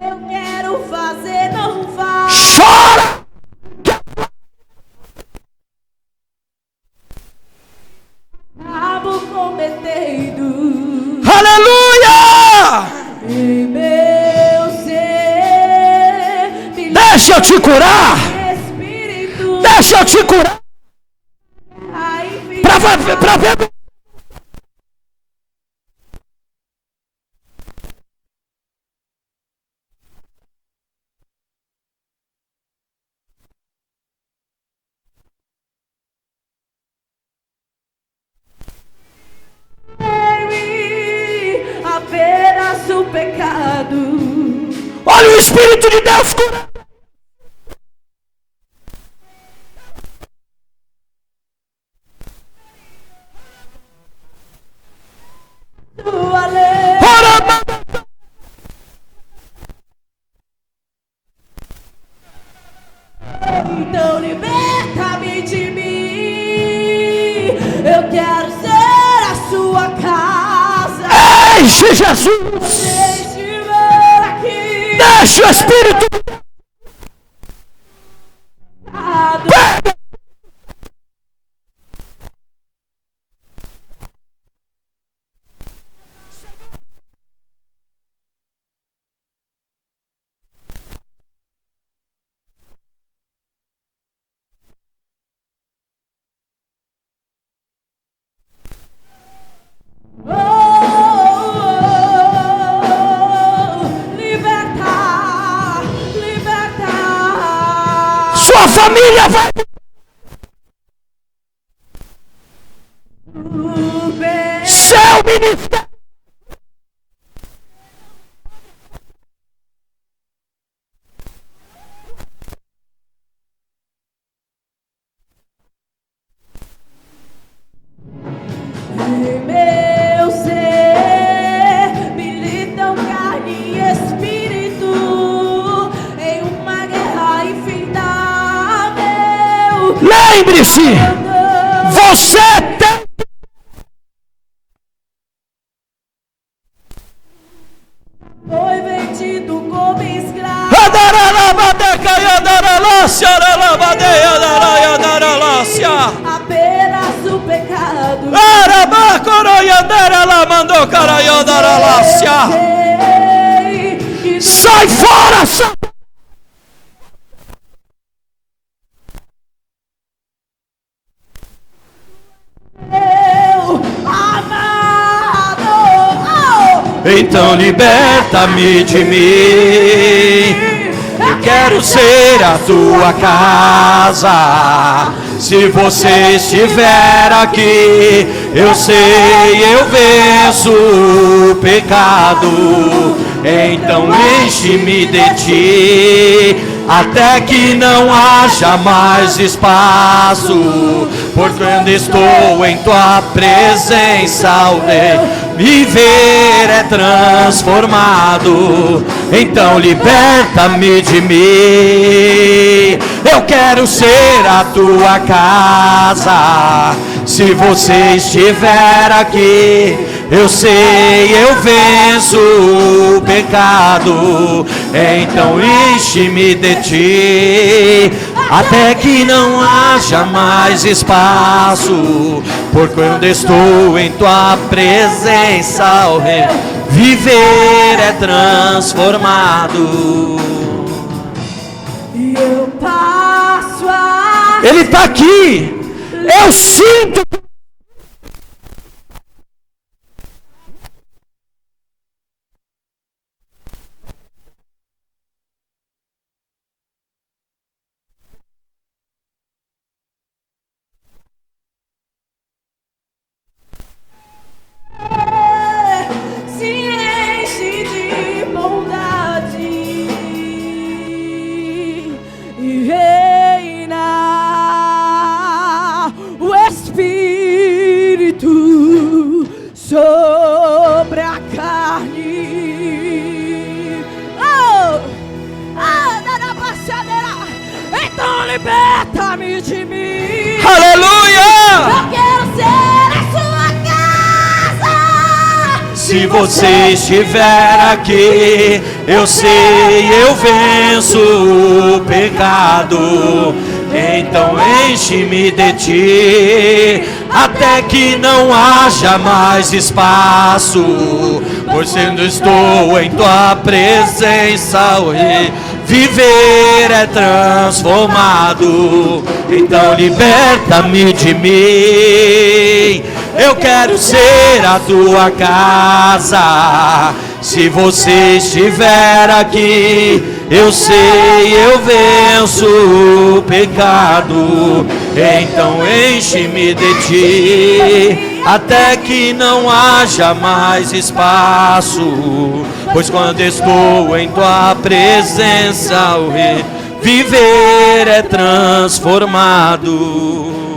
eu quero fazer, não faz. Chora. Acabo cometendo Aleluia. em meu ser. Me Deixa eu te curar. Espírito, Deixa eu te curar. ai, Para ver. Espírito de Deus cura. Tua lei. Então liberta-me de mim. Eu quero ser a sua casa. Enche, Jesus. Estiver aqui. Deixa o Espírito. Libertar, libertar. Sua família vai. Seu ministério. Em meu ser militam carne e espírito em uma guerra infindável. Lembre-se, você tem. Foi vendido como escravo. Apenas o pecado. Sai fora, sai. Então liberta-me de mim. Eu quero ser a tua casa. Se você estiver aqui, eu sei, eu venço o pecado. Então enche-me de ti, até que não haja mais espaço. Por quando estou em tua presença, o viver é transformado. Então liberta-me de mim. Eu quero ser a tua casa. Se você estiver aqui, eu sei, eu venço o pecado. Então enche-me de ti, até que não haja mais espaço. Por quando estou em tua presença, o viver é transformado. E eu passo a. Ele está aqui. Eu sinto. Se enche de bondade e reina o Espírito sobre a carne. Da passadeira. Então liberta-me de mim. Aleluia! Eu quero ser a sua casa. Se você estiver aqui, eu sei, eu venço o pecado. Então enche-me de ti, até que não haja mais espaço. Por sendo estou em tua presença, o viver é transformado. Então liberta-me de mim. Eu quero ser a tua casa. Se você estiver aqui, eu sei, eu venço o pecado. Então enche-me de ti, até que não haja mais espaço, pois quando estou em tua presença, o viver é transformado.